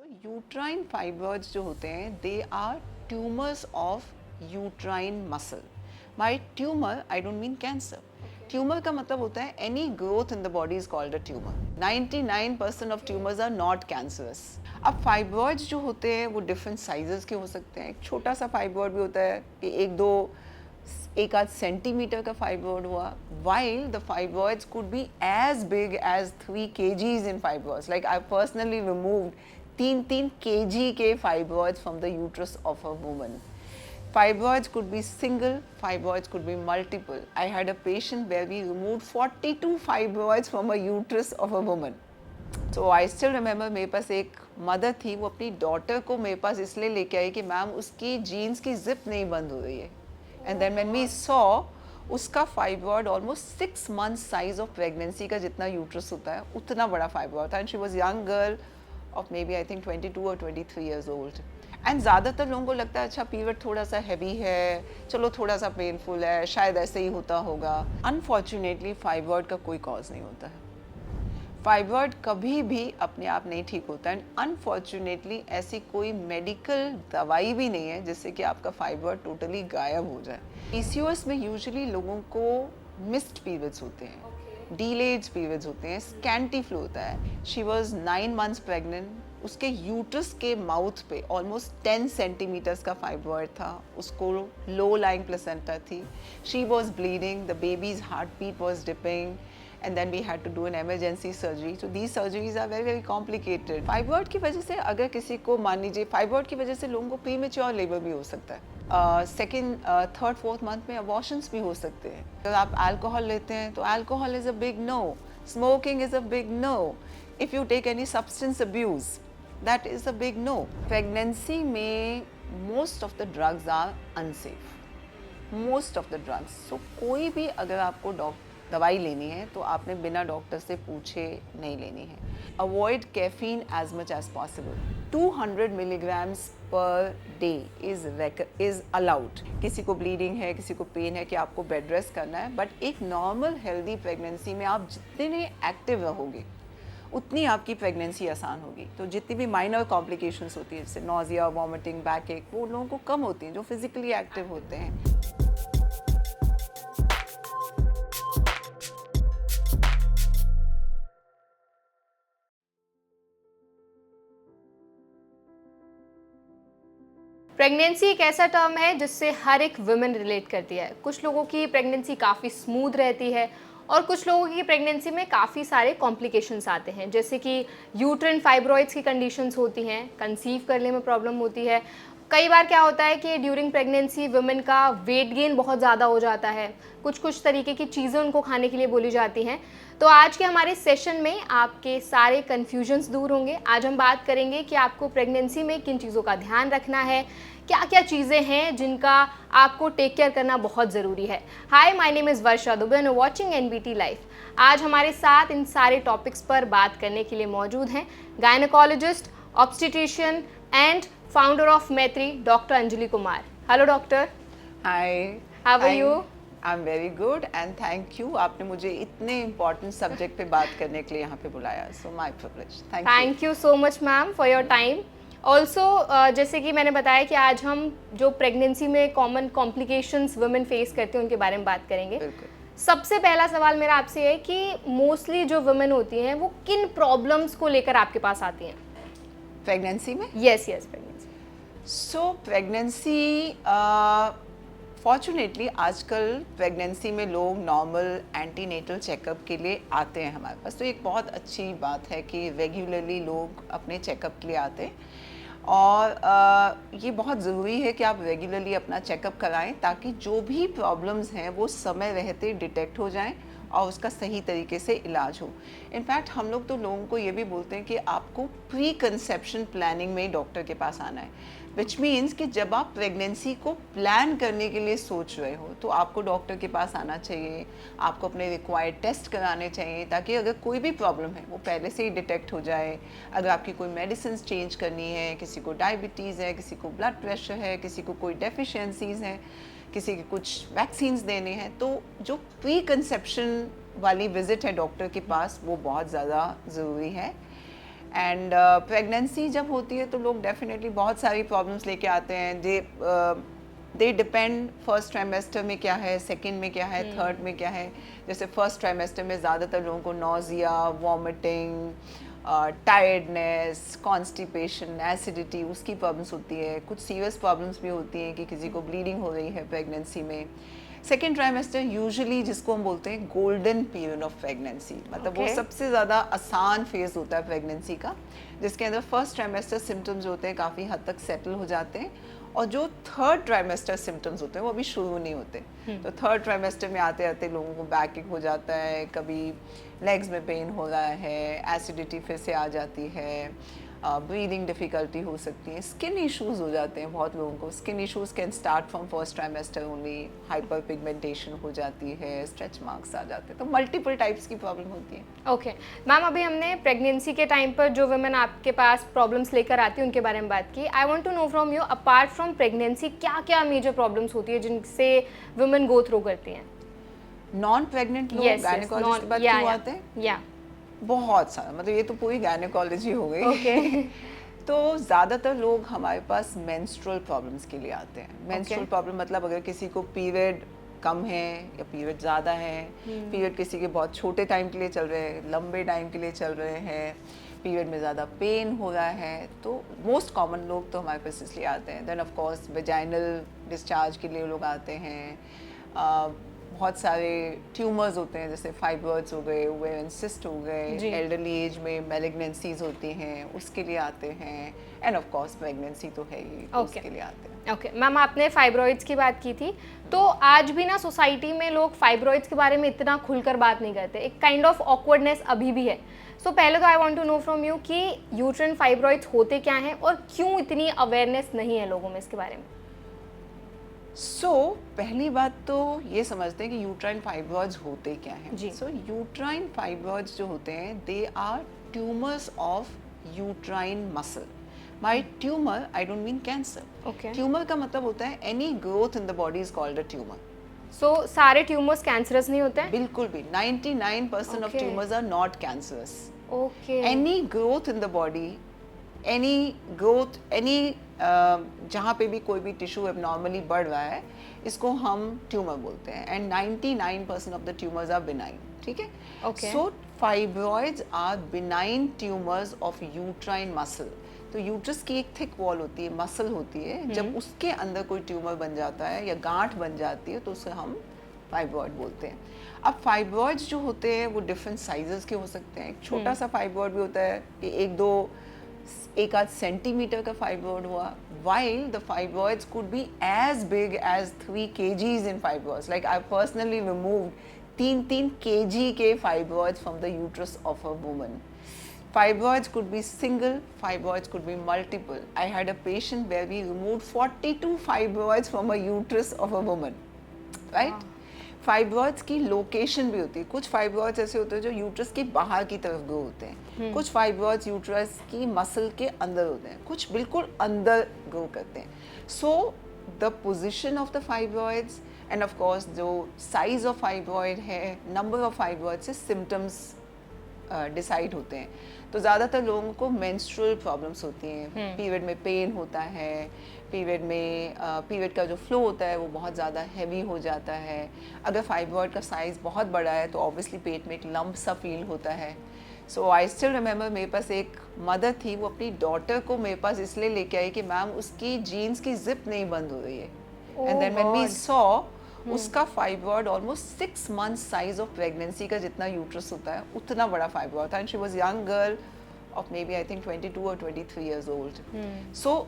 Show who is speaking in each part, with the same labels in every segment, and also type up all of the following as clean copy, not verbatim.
Speaker 1: Uterine fibres जो होते हैं they are tumours of uterine muscle. By tumour I don't mean cancer. Tumour का मतलब होता है any growth in the body is called a tumour. 99% of tumours are not cancerous. अब fibres जो होते हैं वो डिफरेंट साइजेस के हो सकते हैं. एक छोटा सा फाइबर्ड भी होता है कि एक आध सेंटीमीटर का फाइबर्ड हुआ, while the fibroids could be as big as 3 kgs in fibroids. Like I personally removed 3 kg के fibroids from the uterus of a woman. Fibroids could be single, fibroids could be multiple. I had a patient where we removed 42 fibroids from a uterus of a woman. So I still remember मेरे पास एक mother थी, वो अपनी daughter को मेरे पास इसलिए लेके आई कि मैम उसकी जीन्स की जिप नहीं बंद हो रही है. And then when we saw उसका fibroid almost 6 months size of pregnancy का जितना यूट्रस होता है उतना बड़ा फाइब्रॉइड था. And she was young girl of may be I think 22 और 23 years old. एंड ज़्यादातर लोगों को लगता है अच्छा पीरियड थोड़ा सा हैवी है, चलो थोड़ा सा पेनफुल है, शायद ऐसे ही होता होगा. अनफॉर्चुनेटली फाइब्रॉइड का कोई कॉज नहीं होता है. फाइब्रॉइड कभी भी अपने आप नहीं ठीक होता है. अनफॉर्चुनेटली ऐसी कोई मेडिकल दवाई भी नहीं है जिससे कि आपका फाइब्रॉइड टोटली गायब हो जाए. पीसीओएस में यूजुअली लोगों को मिस्ड पीरियड्स होते हैं, डिलेड पीरियड्स होते हैं, स्कैंटी फ्लो होता है. She was 9 months pregnant. उसके यूट्रस के माउथ पे ऑलमोस्ट 10 सेंटीमीटर्स का फाइब्रॉइड था. उसको लो लाइंग प्लेसेंटा थी. She was bleeding, the baby's heart beat was dipping, and then we had to do an emergency surgery. So these surgeries are very very complicated. Fibroid की वजह से अगर किसी को मान लीजिए फाइब्रॉइड की वजह से लोगों को प्रीमेच्योर लेबर भी हो सकता है. सेकेंड थर्ड फोर्थ मंथ में अबॉर्शंस भी हो सकते हैं. अगर आप अल्कोहल लेते हैं तो alcohol is a big no. Smoking is a big no. If you take any substance abuse that is a big no. Pregnancy में most of the drugs are unsafe. Most of the drugs. So कोई भी अगर आपको दवाई लेनी है तो आपने बिना डॉक्टर से पूछे नहीं लेनी है. Avoid caffeine as much as possible. 200 milligrams per day is allowed. किसी को ब्लीडिंग है, किसी को पेन है कि आपको बेड रेस्ट करना है, बट एक नॉर्मल हेल्दी प्रेगनेंसी में आप जितने एक्टिव रहोगे उतनी आपकी प्रेगनेंसी आसान होगी. तो जितनी भी माइनर कॉम्प्लिकेशंस होती है जैसे नोजिया, वॉमिटिंग, बैक एक, वो लोगों को कम होती हैं जो फिजिकली एक्टिव होते हैं.
Speaker 2: प्रेगनेंसी एक ऐसा टर्म है जिससे हर एक वुमेन रिलेट करती है. कुछ लोगों की प्रेगनेंसी काफ़ी स्मूथ रहती है और कुछ लोगों की प्रेगनेंसी में काफ़ी सारे कॉम्प्लिकेशंस आते हैं, जैसे कि यूट्राइन फाइब्रॉइड्स की कंडीशंस होती हैं, कंसीव करने में प्रॉब्लम होती है. कई बार क्या होता है कि ड्यूरिंग प्रेगनेंसी वुमेन का वेट गेन बहुत ज़्यादा हो जाता है. कुछ तरीके की चीज़ें उनको खाने के लिए बोली जाती हैं. तो आज के हमारे सेशन में आपके सारे कन्फ्यूजन्स दूर होंगे. आज हम बात करेंगे कि आपको प्रेगनेंसी में किन चीज़ों का ध्यान रखना है, क्या क्या चीज़ें हैं जिनका आपको टेक केयर करना बहुत ज़रूरी है. Hi, my name is Varsha Dubey and watching NBT life. आज हमारे साथ इन सारे टॉपिक्स पर बात करने के लिए मौजूद हैं gynaecologist, obstetrician and founder of Maitri, doctor Anjali Kumar. Hello doctor.
Speaker 1: Hi,
Speaker 2: how are you?
Speaker 1: I am very good and thank you. आपने मुझे इतने इम्पोर्टेंट सब्जेक्ट पे बात करने के लिए यहाँ पे बुलाया. So my privilege.
Speaker 2: Thank you so much ma'am for your time. Also जैसे कि मैंने बताया कि आज हम जो प्रेगनेंसी में कॉमन कॉम्प्लिकेशंस वुमेन फेस करते हैं उनके बारे में बात करेंगे. सबसे पहला सवाल मेरा आपसे है कि मोस्टली जो वुमेन होती हैं वो किन प्रॉब्लम्स को लेकर आपके पास आती हैं
Speaker 1: प्रेगनेंसी में?
Speaker 2: Yes pregnancy.
Speaker 1: So pregnancy fortunately आजकल प्रेगनेंसी में लोग नॉर्मल एंटीनेटल चेकअप के लिए आते हैं हमारे पास. तो एक बहुत अच्छी बात है कि रेगुलरली लोग अपने चेकअप के लिए आते हैं. और ये बहुत ज़रूरी है कि आप रेगुलरली अपना चेकअप कराएं ताकि जो भी प्रॉब्लम्स हैं वो समय रहते डिटेक्ट हो जाएं और उसका सही तरीके से इलाज हो. इनफैक्ट हम लोग तो लोगों को ये भी बोलते हैं कि आपको प्री कंसेप्शन प्लानिंग में डॉक्टर के पास आना है, विच मीन्स कि जब आप प्रेगनेंसी को प्लान करने के लिए सोच रहे हो तो आपको डॉक्टर के पास आना चाहिए. आपको अपने रिक्वायर्ड टेस्ट कराने चाहिए ताकि अगर कोई भी प्रॉब्लम है वो पहले से ही डिटेक्ट हो जाए. अगर आपकी कोई मेडिसिन चेंज करनी है, किसी को डायबिटीज़ है, किसी को ब्लड प्रेशर है, किसी को कोई डेफिशिएंसीज़ हैं, किसी के कुछ वैक्सीन्स देने हैं, तो जो प्री कंसेप्शन वाली विज़िट है डॉक्टर के पास वो बहुत ज़्यादा ज़रूरी है. एंड प्रेगनेंसी जब होती है तो लोग डेफिनेटली बहुत सारी प्रॉब्लम्स लेके आते हैं। दे डिपेंड फर्स्ट ट्राइमेस्टर में क्या है, सेकंड में क्या है, थर्ड में क्या है। जैसे फर्स्ट ट्राइमेस्टर में ज़्यादातर लोगों को nausea, vomiting, tiredness, constipation, acidity, उसकी प्रॉब्लम्स होती है। कुछ सीरियस प्रॉब्लम्स भी होती हैं कि किसी को ब्लीडिंग हो रही है प्रेगनेंसी में। सेकेंड ट्राइमेस्टर यूजुअली जिसको हम बोलते हैं गोल्डन पीरियड ऑफ प्रेगनेंसी, मतलब वो सबसे ज़्यादा आसान फेज होता है प्रेगनेंसी का, जिसके अंदर फर्स्ट ट्राइमेस्टर सिम्टम्स होते हैं काफ़ी हद तक सेटल हो जाते हैं, और जो थर्ड ट्राइमेस्टर सिम्टम्स होते हैं वो अभी शुरू नहीं होते। तो थर्ड ट्राइमेस्टर में आते आते लोगों को बैक एक हो जाता है, कभी लेग्स में पेन हो रहा है, एसिडिटी फिर से आ जाती है, ब्रीदिंग डिफ़िकल्टी हो सकती है, स्किन इश्यूज हो जाते हैं बहुत लोगों को। Skin issues can start from first trimester only, hyper pigmentation हो जाती है, स्ट्रेच मार्क्स आ जाते हैं, तो मल्टीपल टाइप्स की प्रॉब्लम होती है।
Speaker 2: ओके मैम, अभी हमने प्रेगनेंसी के टाइम पर जो वुमेन आपके पास प्रॉब्लम्स लेकर आती है उनके बारे में बात की। I want to know from you, apart from pregnancy क्या क्या मेजर प्रॉब्लम्स होती है जिनसे वुमेन गो थ्रू करती हैं?
Speaker 1: नॉन प्रेग्नेंट लोग गायनेकोलॉजिस्ट के बाद क्यों आते हैं? बहुत सारा, मतलब ये तो पूरी गायनेकोलॉजी हो गई।
Speaker 2: Okay.
Speaker 1: तो ज़्यादातर लोग हमारे पास मेंस्ट्रुअल प्रॉब्लम्स के लिए आते हैं। मेंस्ट्रुअल प्रॉब्लम मतलब अगर किसी को पीरियड कम है या पीरियड ज़्यादा है, पीरियड किसी के बहुत छोटे टाइम के लिए चल रहे हैं, लंबे टाइम के लिए चल रहे हैं, पीरियड में ज़्यादा पेन हो रहा है, तो मोस्ट कॉमन लोग तो हमारे पास इसलिए आते हैं। Then of course vaginal discharge के लिए लोग आते हैं। बहुत सारे ट्यूमर्स होते हैं, जैसे फाइब्रॉइड्स हो गए, ओवेरियन सिस्ट हो गए, एल्डरली एज में मैलिग्नेंसीज होती हैं, उसके लिए आते हैं, एंड ऑफ कोर्स प्रेगनेंसी तो है ही, उसके लिए आते हैं।
Speaker 2: ओके मैम, आपने फाइब्रॉइड्स की बात की थी, तो आज भी ना सोसाइटी में लोग फाइब्रॉइड्स के बारे में इतना खुलकर बात नहीं करते, एक काइंड ऑफ ऑकवर्डनेस अभी भी है। सो पहले तो I want to know from you कि यूट्राइन फाइब्रॉइड्स होते क्या हैं और क्यों इतनी अवेयरनेस नहीं है लोगों में इसके बारे में?
Speaker 1: पहली बात तो ये समझते हैं कि यूट्राइन फाइब्रॉइड्स होते क्या हैं। यूट्राइन फाइब्रॉइड्स जो होते हैं, they are tumours of uterine muscle. By tumour I don't mean cancer. Tumour का मतलब होता है any growth in the body is called a tumour.
Speaker 2: So सारे ट्यूमर्स कैंसरस नहीं होते हैं?
Speaker 1: बिल्कुल भी, 99% of tumours are not cancerous.
Speaker 2: Okay.
Speaker 1: Any growth in the body, any growth, any जहाँ पे भी कोई भी टिश्यू एबनॉर्मली बढ़ रहा है, इसको हम ट्यूमर बोलते हैं, and 99% of the tumours are benign. ठीक है? So fibroids are benign tumours of uterine muscle. तो यूट्रस की एक थिक वॉल होती है, मसल होती है, जब उसके अंदर कोई ट्यूमर बन जाता है या गांठ बन जाती है तो उसे हम फाइब्रॉइड बोलते हैं। अब फाइब्रॉइड्स जो होते हैं वो डिफरेंट साइजेस के हो सकते हैं। एक छोटा सा फाइब्रॉइड भी होता है कि एक आध सेंटीमीटर का फाइब्रॉइड हुआ, while the fibroids could be as big as 3 kgs in fibroids. Like I personally removed 3 kg के fibroids from the uterus of a woman. Fibroids could be single, fibroids could be multiple. I had a patient where we removed 42 fibroids from a uterus of a woman, right? Fibroids की location भी होती है। कुछ fibroids ऐसे होते हैं जो uterus के बाहर की तरफ ग्रो होते हैं, कुछ फाइब्रॉइड्स यूट्रस की मसल के अंदर होते हैं, कुछ बिल्कुल अंदर ग्रो करते हैं। So the position of the fibroids and of course जो साइज ऑफ फाइब्रॉइड है, नंबर ऑफ फाइब्रॉइड से सिम्टम्स डिसाइड होते हैं। तो ज़्यादातर लोगों को मेंस्ट्रुअल प्रॉब्लम्स होती हैं, पीरियड में पेन होता है, पीरियड में पीरियड का जो फ्लो होता है वो बहुत ज़्यादा हैवी हो जाता है। अगर फाइब्रॉइड का साइज़ बहुत बड़ा है तो ऑब्वियसली पेट में एक लंप सा फील होता है। सो आई स्टिल रिमेंबर, मेरे पास एक मदर थी, वो अपनी डॉटर को मेरे पास इसलिए लेके आई कि मैम उसकी जीन्स की जिप नहीं बंद हो रही है, and then when we saw उसका fibroid almost 6 months size of pregnancy का जितना यूट्रस होता है उतना बड़ा फाइब्रॉइड था, and she was young girl of may be I think 22 or 23 years old. So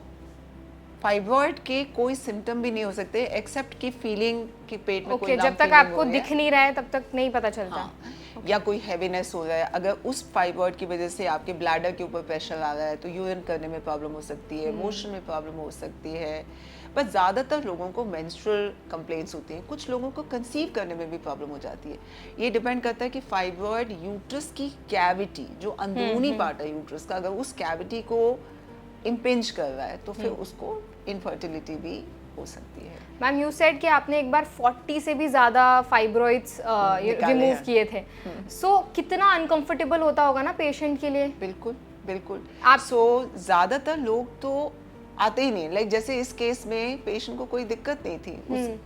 Speaker 1: fibroid के कोई सिम्टम भी नहीं हो सकते एक्सेप्ट कि फीलिंग कि पेट में कोई
Speaker 2: जब तक आपको दिख नहीं रहा है तब तक नहीं पता चलता।
Speaker 1: हाँ, या कोई हैवीनेस हो रहा है। अगर उस फाइब्रॉइड की वजह से आपके ब्लैडर के ऊपर प्रेशर आ रहा है तो यूरिन करने में प्रॉब्लम हो सकती है, मोशन में प्रॉब्लम हो सकती है। पर ज़्यादातर लोगों को मेंस्ट्रुअल कंप्लेंट्स होती हैं, कुछ लोगों को कंसीव करने में भी प्रॉब्लम हो जाती है। ये डिपेंड करता है कि फाइब्रॉइड यूट्रस की कैविटी, जो अंदरूनी पार्ट है यूट्रस का, अगर उस कैविटी को इम्पिंज कर रहा है तो फिर उसको इनफर्टिलिटी भी हो सकती है।
Speaker 2: मैम, यू सेड कि आपने एक बार 40 से भी ज़्यादा फाइब्रॉइड्स रिमूव किए थे। सो कितना अनकंफर्टेबल होता होगा ना पेशेंट के लिए?
Speaker 1: बिल्कुल बिल्कुल।
Speaker 2: आप-
Speaker 1: ज़्यादातर लोग तो आते ही नहीं, लाइक जैसे इस केस में पेशेंट को कोई दिक्कत नहीं थी,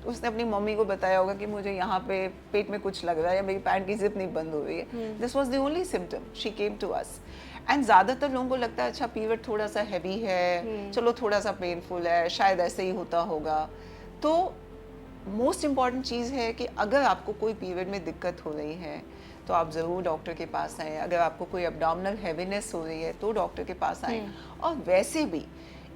Speaker 1: उसने अपनी मम्मी को बताया होगा कि मुझे यहाँ पे पेट में कुछ लग रहा है या मेरी पैंट की जिप नहीं बंद हो रही है, this was the only symptom, she came to us. And ज़्यादातर लोगों को लगता है अच्छा पीरियड थोड़ा सा हैवी है, चलो थोड़ा सा पेनफुल है, शायद ऐसे ही होता होगा। तो मोस्ट इम्पॉर्टेंट चीज़ है कि अगर आपको कोई पीरियड में दिक्कत हो रही है तो आप ज़रूर डॉक्टर के पास आएँ। अगर आपको कोई एब्डोमिनल हैवीनेस हो रही है तो डॉक्टर के पास आएँ। और वैसे भी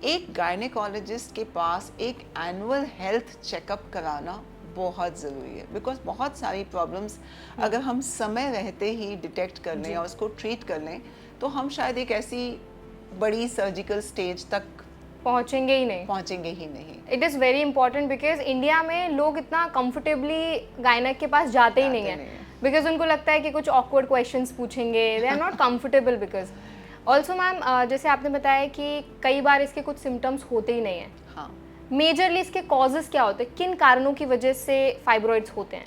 Speaker 1: एक गायनेकोलॉजिस्ट के पास एक एनुअल हेल्थ चेकअप कराना बहुत ज़रूरी है, बिकॉज बहुत सारी प्रॉब्लम्स अगर हम समय रहते ही डिटेक्ट कर लें और उसको ट्रीट कर लें तो हम शायद एक ऐसी बड़ी सर्जिकल स्टेज तक
Speaker 2: पहुंचेंगे ही
Speaker 1: नहीं।
Speaker 2: It is very important because India में लोग इतना कंफर्टेबली गायनक के पास जाते ही नहीं है बिकॉज उनको लगता है कि कुछ ऑकवर्ड क्वेश्चंस पूछेंगे, they are not comfortable. Because also ma'am जैसे आपने बताया कि कई बार इसके कुछ सिम्टम्स होते ही नहीं हैं।
Speaker 1: हाँ,
Speaker 2: मेजरली इसके कॉजेज क्या होते हैं, किन कारणों की वजह से फाइब्रॉइड्स होते हैं?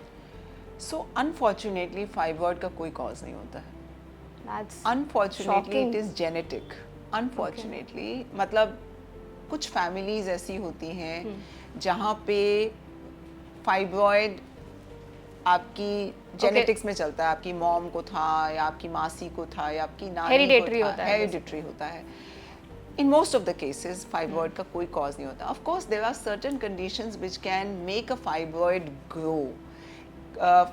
Speaker 1: सो अनफॉर्चुनेटली फाइब्रॉइड का कोई कॉज नहीं होता है।
Speaker 2: That's
Speaker 1: unfortunately
Speaker 2: shocking.
Speaker 1: It is genetic. Unfortunately मतलब कुछ फैमिलीज ऐसी होती हैं जहाँ पे फाइब्रॉइड आपकी जेनेटिक्स में चलता है, आपकी मॉम को था या आपकी मासी को था या आपकी नानी
Speaker 2: Hereditary
Speaker 1: को था,
Speaker 2: होता है
Speaker 1: हेरिडिटरी होता है। In most of the cases fibroid का कोई कॉज नहीं होता। Of course there are certain conditions which can make a fibroid grow.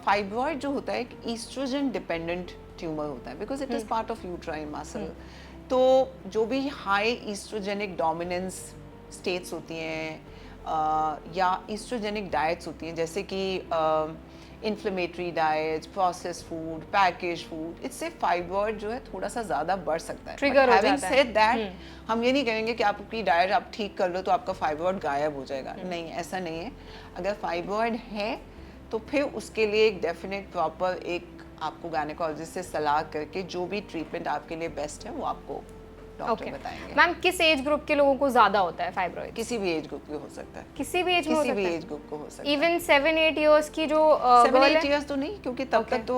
Speaker 1: Fibroid जो होता है एक ईस्ट्रोजन डिपेंडेंट ट्यूमर होता है because it is part of uterine muscle. तो जो भी हाई ईस्ट्रोजेनिक डोमिनेंस स्टेट्स होती हैं या ईस्ट्रोजेनिक डाइट्स होती हैं जैसे कि inflammatory diets, process food, package food, इससे फाइब्रॉइड जो है थोड़ा सा ज़्यादा बढ़ सकता है।
Speaker 2: ट्रिगर हो जाता है।
Speaker 1: Having said that, हम ये नहीं कहेंगे कि आपकी डाइट आप ठीक कर लो तो आपका फाइब्रॉइड गायब हो जाएगा। नहीं, ऐसा नहीं है। अगर फाइब्रॉइड है तो फिर उसके लिए एक डेफिनेट प्रॉपर एक आपको गायनेकोलॉजिस्ट से सलाह करके जो भी ट्रीटमेंट आपके लिए बेस्ट है वो आपको डॉक्टर बताएंगे।
Speaker 2: मैम किस एज ग्रुप के लोगों को ज्यादा होता है फाइब्रॉइड?
Speaker 1: किसी भी एज ग्रुप के हो सकता है,
Speaker 2: किसी भी एज में हो
Speaker 1: किसी
Speaker 2: सकता
Speaker 1: भी
Speaker 2: है?
Speaker 1: एज ग्रुप को हो सकता है।
Speaker 2: इवन 7-8 इयर्स की जो
Speaker 1: 7-8 इयर्स तो नहीं, क्योंकि तब तक तो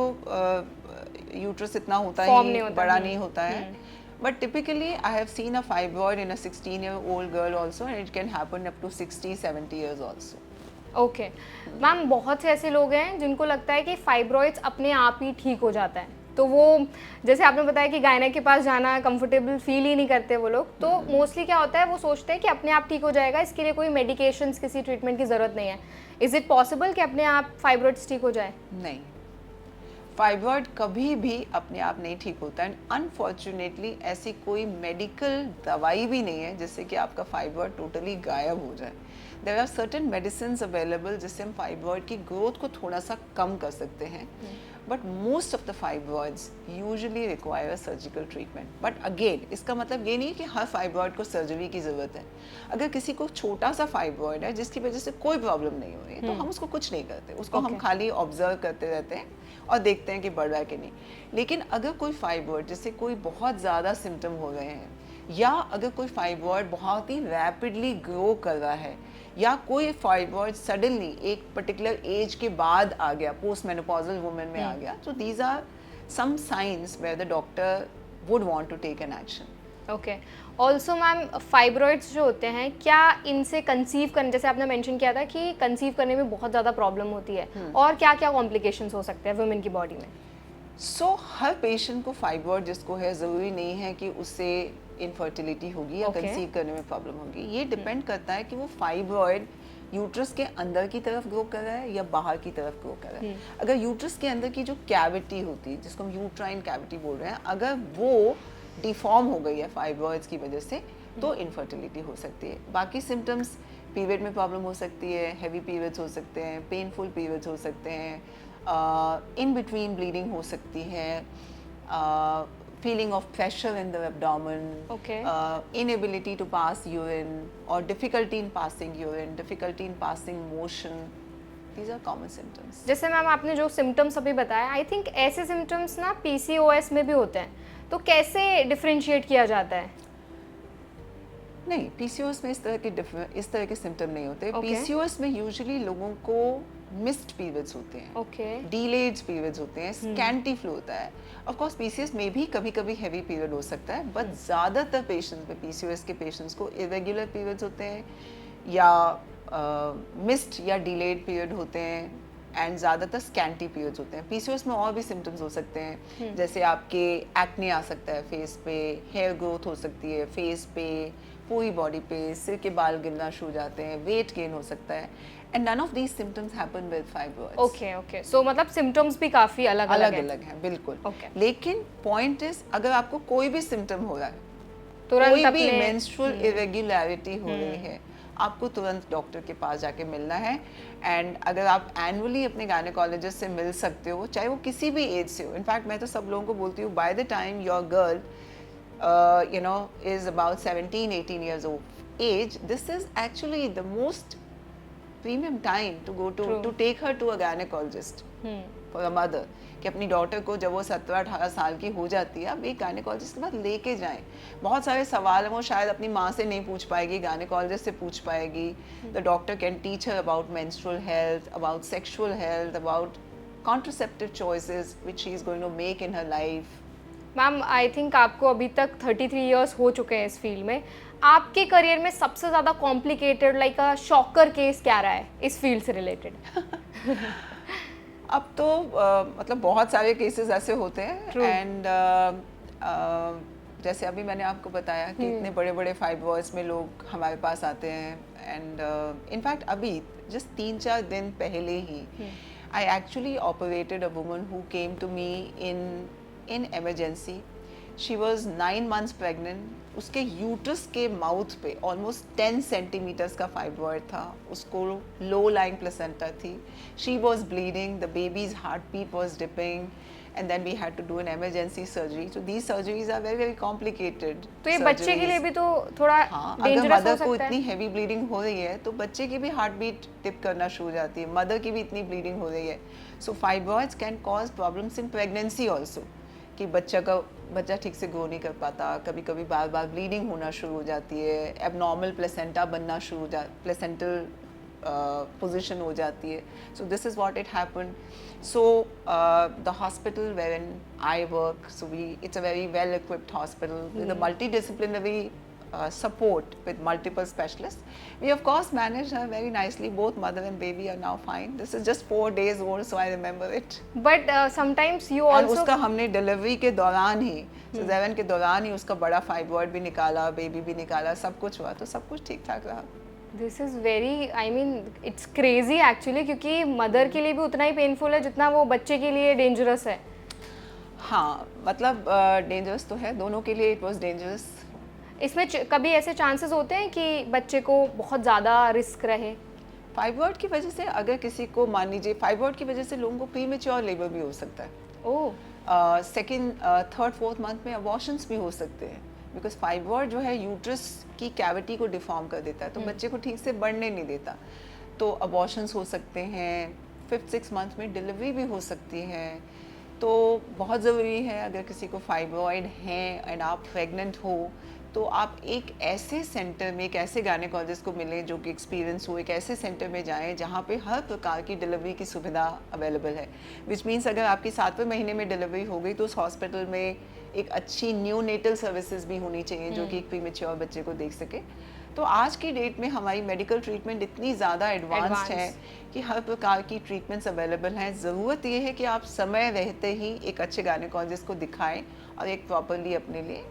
Speaker 1: यूट्रस इतना होता
Speaker 2: Form
Speaker 1: ही
Speaker 2: नहीं होता।
Speaker 1: बड़ा नहीं होता है। But typically I have seen a fibroid in a 16-year-old girl also and it can happen up to 60-70 years also.
Speaker 2: Okay ma'am, बहुत से ऐसे लोग हैं जिनको लगता है कि फाइब्रॉइड्स अपने आप ही ठीक हो जाता है, तो वो जैसे आपने बताया कि गायनेक के पास जाना कंफर्टेबल फील ही नहीं करते वो लोग, तो मोस्टली क्या होता है वो सोचते हैं कि अपने आप ठीक हो जाएगा, इसके लिए कोई मेडिकेशंस किसी ट्रीटमेंट की ज़रूरत नहीं है। इज़ इट पॉसिबल कि अपने आप फाइब्रॉइड्स ठीक हो जाए?
Speaker 1: नहीं, फाइब्रॉइड कभी भी अपने आप नहीं ठीक होता है। अनफॉर्चुनेटली ऐसी कोई मेडिकल दवाई भी नहीं है जिससे कि आपका फाइब्रॉइड टोटली गायब हो जाए। There are certain medicines available जिससे हम फाइब्रॉइड की ग्रोथ को थोड़ा सा कम कर सकते हैं, but most of the fibroids usually require surgical treatment. But again इसका मतलब ये नहीं है कि हर फाइब्रॉइड को सर्जरी की ज़रूरत है। अगर किसी को छोटा सा फाइब्रॉइड है जिसकी वजह से कोई प्रॉब्लम नहीं हो रही है तो हम उसको कुछ नहीं करते, उसको हम खाली ऑब्जर्व करते रहते हैं और देखते हैं कि बढ़ रहा है कि नहीं। लेकिन अगर कोई फाइब्रॉइड जिससे कोई बहुत ज़्यादा सिम्टम हो गए हैं, या अगर कोई फाइब्रॉइड बहुत ही रैपिडली ग्रो कर रहा है, या कोई फाइब्रॉइड सडनली एक पर्टिकुलर एज के बाद आ गया, पोस्ट मेनोपॉजल वुमेन में आ गया, तो these are some signs where the doctor would want to take an action.
Speaker 2: Okay, also ma'am fibroids जो होते हैं क्या इनसे कंसीव करने, जैसे आपने मेंशन किया था कि कंसीव करने में बहुत ज़्यादा प्रॉब्लम होती है, और क्या क्या कॉम्प्लिकेशंस हो सकते हैं वुमेन की बॉडी में?
Speaker 1: सो हर पेशेंट को फाइब्रॉइड जिसको है ज़रूरी नहीं है कि उससे इनफर्टिलिटी होगी या कंसीव करने में प्रॉब्लम होगी। ये डिपेंड करता है कि वो फाइब्रॉइड यूट्रस के अंदर की तरफ ग्रो कर रहा है या बाहर की तरफ ग्रो कर रहा है। अगर यूट्रस के अंदर की जो कैविटी होती है जिसको हम यूट्राइन कैविटी बोल रहे हैं, अगर वो डिफॉर्म हो गई है फाइब्रॉइड्स की वजह से तो इनफर्टिलिटी हो सकती है। बाकी सिम्टम्स, पीरियड में प्रॉब्लम हो सकती है, हैवी पीरियड्स हो सकते हैं, पेनफुल पीरियड्स हो सकते हैं, इन बिटवीन ब्लीडिंग हो सकती है, feeling of pressure in the abdomen, inability to pass urine or difficulty in passing urine, difficulty in passing motion. These are common symptoms.
Speaker 2: जैसे मैम आपने जो सिम्टम्स अभी बताया, आई थिंक ऐसे सिम्टम्स ना PCOS में भी होते हैं, तो कैसे डिफरेंशिएट किया जाता है?
Speaker 1: नहीं, पीसीओएस में इस तरह के सिम्टम नहीं होते।
Speaker 2: Okay.
Speaker 1: पीसीओएस में यूजुअली लोगों को मिस्ड पीरियड्स होते हैं,
Speaker 2: ओके
Speaker 1: डीलेड पीरियड्स होते हैं, स्कैंटी फ्लो होता है। ऑफ कोर्स पीसीएस में भी कभी कभी हैवी पीरियड हो सकता है, बट ज़्यादातर पेशेंट्स में, पीसीओएस के पेशेंट्स को इरेगुलर पीरियड्स होते हैं या मिस्ड या डिलेड पीरियड होते हैं, एंड ज़्यादातर स्कैंटी पीरियड्स होते हैं। पीसीओएस में और भी सिम्टम्स हो सकते हैं, जैसे आपके एक्ने आ सकता है फेस पे, हेयर ग्रोथ हो सकती है फेस पे, पूरी बॉडी पे, सिर के बाल गिरना शुरू हो जाते हैं, वेट गेन हो सकता है, and none of these symptoms happen with fibroids.
Speaker 2: Okay okay, so मतलब सिम्टम्स भी काफ़ी अलग
Speaker 1: अलग
Speaker 2: है।
Speaker 1: अलग है बिल्कुल।
Speaker 2: Okay.
Speaker 1: लेकिन पॉइंट इज, अगर आपको कोई भी सिम्टम हो रहा है,
Speaker 2: तुरंत
Speaker 1: कोई भी
Speaker 2: अपने
Speaker 1: मेंस्ट्रुअल इरेगुलरिटी हो रही है, आपको तुरंत डॉक्टर के पास जाके मिलना है। एंड अगर आप एनुअली अपने गायनेकोलॉजिस्ट से मिल सकते हो, चाहे वो किसी भी एज से हो, इनफैक्ट मैं तो सब लोगों को बोलती हूँ, by the time your girl is about 17-18 years of age, this is actually the most premium time to go to take her to a gynecologist for a mother, कि अपनी डॉटर को जब वो 17-18 साल की हो जाती है, अब एक गायनेकोलॉजिस्ट के पास लेके जाएं। बहुत सारे सवाल हैं वो शायद अपनी माँ से नहीं पूछ पाएगी, गायनेकोलॉजिस्ट से पूछ पाएगी। The doctor can teach her about menstrual health, about sexual health, about contraceptive choices which she is going to make in her life.
Speaker 2: Ma'am I think आपको अभी तक 33 इयर्स हो चुके हैं इस फील्ड में। आपके करियर में सबसे ज़्यादा complicated like a shocker case क्या रहा है इस फील्ड से रिलेटेड?
Speaker 1: अब तो मतलब बहुत सारे केसेस ऐसे होते हैं, एंड जैसे अभी मैंने आपको बताया कि इतने बड़े बड़े फाइब्रॉइड्स में लोग हमारे पास आते हैं, एंड इनफैक्ट अभी जस्ट 3-4 दिन पहले ही I actually operated a woman who came to me in emergency. She was 9 months pregnant. उसके यूट्रस के माउथ पे ऑलमोस्ट 10 सेंटीमीटर्स का फाइब्रॉइड था, उसको लो लाइंग प्लेसेंटा थी, she was bleeding, the baby's heart beat was dipping, and then we had to do an emergency surgery. So these surgeries are very very complicated.
Speaker 2: तो ये बच्चे के लिए भी तो थोड़ा
Speaker 1: अगर
Speaker 2: डेंजरस हो
Speaker 1: मदर
Speaker 2: सकता
Speaker 1: को
Speaker 2: है।
Speaker 1: इतनी हैवी ब्लीडिंग हो रही है तो बच्चे की भी हार्ट बीट टिप करना शुरू हो जाती है, मदर की भी इतनी ब्लीडिंग हो रही है। So fibroids can cause problems in pregnancy also, कि बच्चा ठीक से ग्रो नहीं कर पाता, कभी कभी बार बार ब्लीडिंग होना शुरू हो जाती है, एबनॉर्मल प्लेसेंटा बनना शुरू हो प्लेसेंटल पोजीशन हो जाती है। So this is what it happened. So the hospital where I work, so it's a very well equipped hospital with a multidisciplinary support with multiple specialists. We of course managed her very nicely. Both mother and baby are now fine. This is just 4 days old, so I remember it.
Speaker 2: But sometimes you
Speaker 1: And
Speaker 2: also
Speaker 1: उसका हमने delivery के दौरान ही, caesarean के दौरान ही उसका बड़ा fibroid भी निकाला, बेबी भी निकाला, सब कुछ हुआ, तो सब कुछ ठीक ठाक रहा।
Speaker 2: This is very, I mean it's crazy actually, क्योंकि मदर के लिए भी उतना ही पेनफुल है जितना वो बच्चे के लिए डेंजरस है।
Speaker 1: हाँ, मतलब डेंजरस तो है, दोनों के लिए इट वॉज डेंजरस।
Speaker 2: इसमें कभी ऐसे चांसेस होते हैं कि बच्चे को बहुत ज़्यादा रिस्क रहे?
Speaker 1: फाइब्रॉइड की वजह से अगर किसी को, मान लीजिए फाइब्रॉइड की वजह से लोगों को प्रीमेच्योर लेबर भी हो सकता है।
Speaker 2: ओह।
Speaker 1: सेकेंड, थर्ड, फोर्थ मंथ में अबॉर्शंस भी हो सकते हैं, बिकॉज फाइब्रॉइड जो है यूट्रस की कैविटी को डिफॉर्म कर देता है, तो बच्चे को ठीक से बढ़ने नहीं देता, तो अबॉर्शंस हो सकते हैं। 5-6 मंथ में डिलीवरी भी हो सकती है। तो बहुत ज़रूरी है, अगर किसी को फाइब्रॉइड हैं एंड आप प्रेग्नेंट हो, तो आप एक ऐसे सेंटर में, एक ऐसे गायनेकोलॉजिस्ट को मिलें जो कि एक्सपीरियंस हो, एक ऐसे सेंटर में जाएं जहाँ पे हर प्रकार की डिलीवरी की सुविधा अवेलेबल है। विच मीन्स अगर आपकी 7वें महीने में डिलीवरी हो गई तो उस हॉस्पिटल में एक अच्छी न्यूनेटल सर्विसेज भी होनी चाहिए जो कि एक प्रीमेच्योर बच्चे को देख सके। तो आज की डेट में हमारी मेडिकल ट्रीटमेंट इतनी ज़्यादा एडवांस्ड है कि हर प्रकार की ट्रीटमेंट्स अवेलेबल हैं। ज़रूरत ये है कि आप समय रहते ही एक अच्छे गायनेकोलॉजिस्ट को दिखाएं और एक प्रॉपरली अपने लिए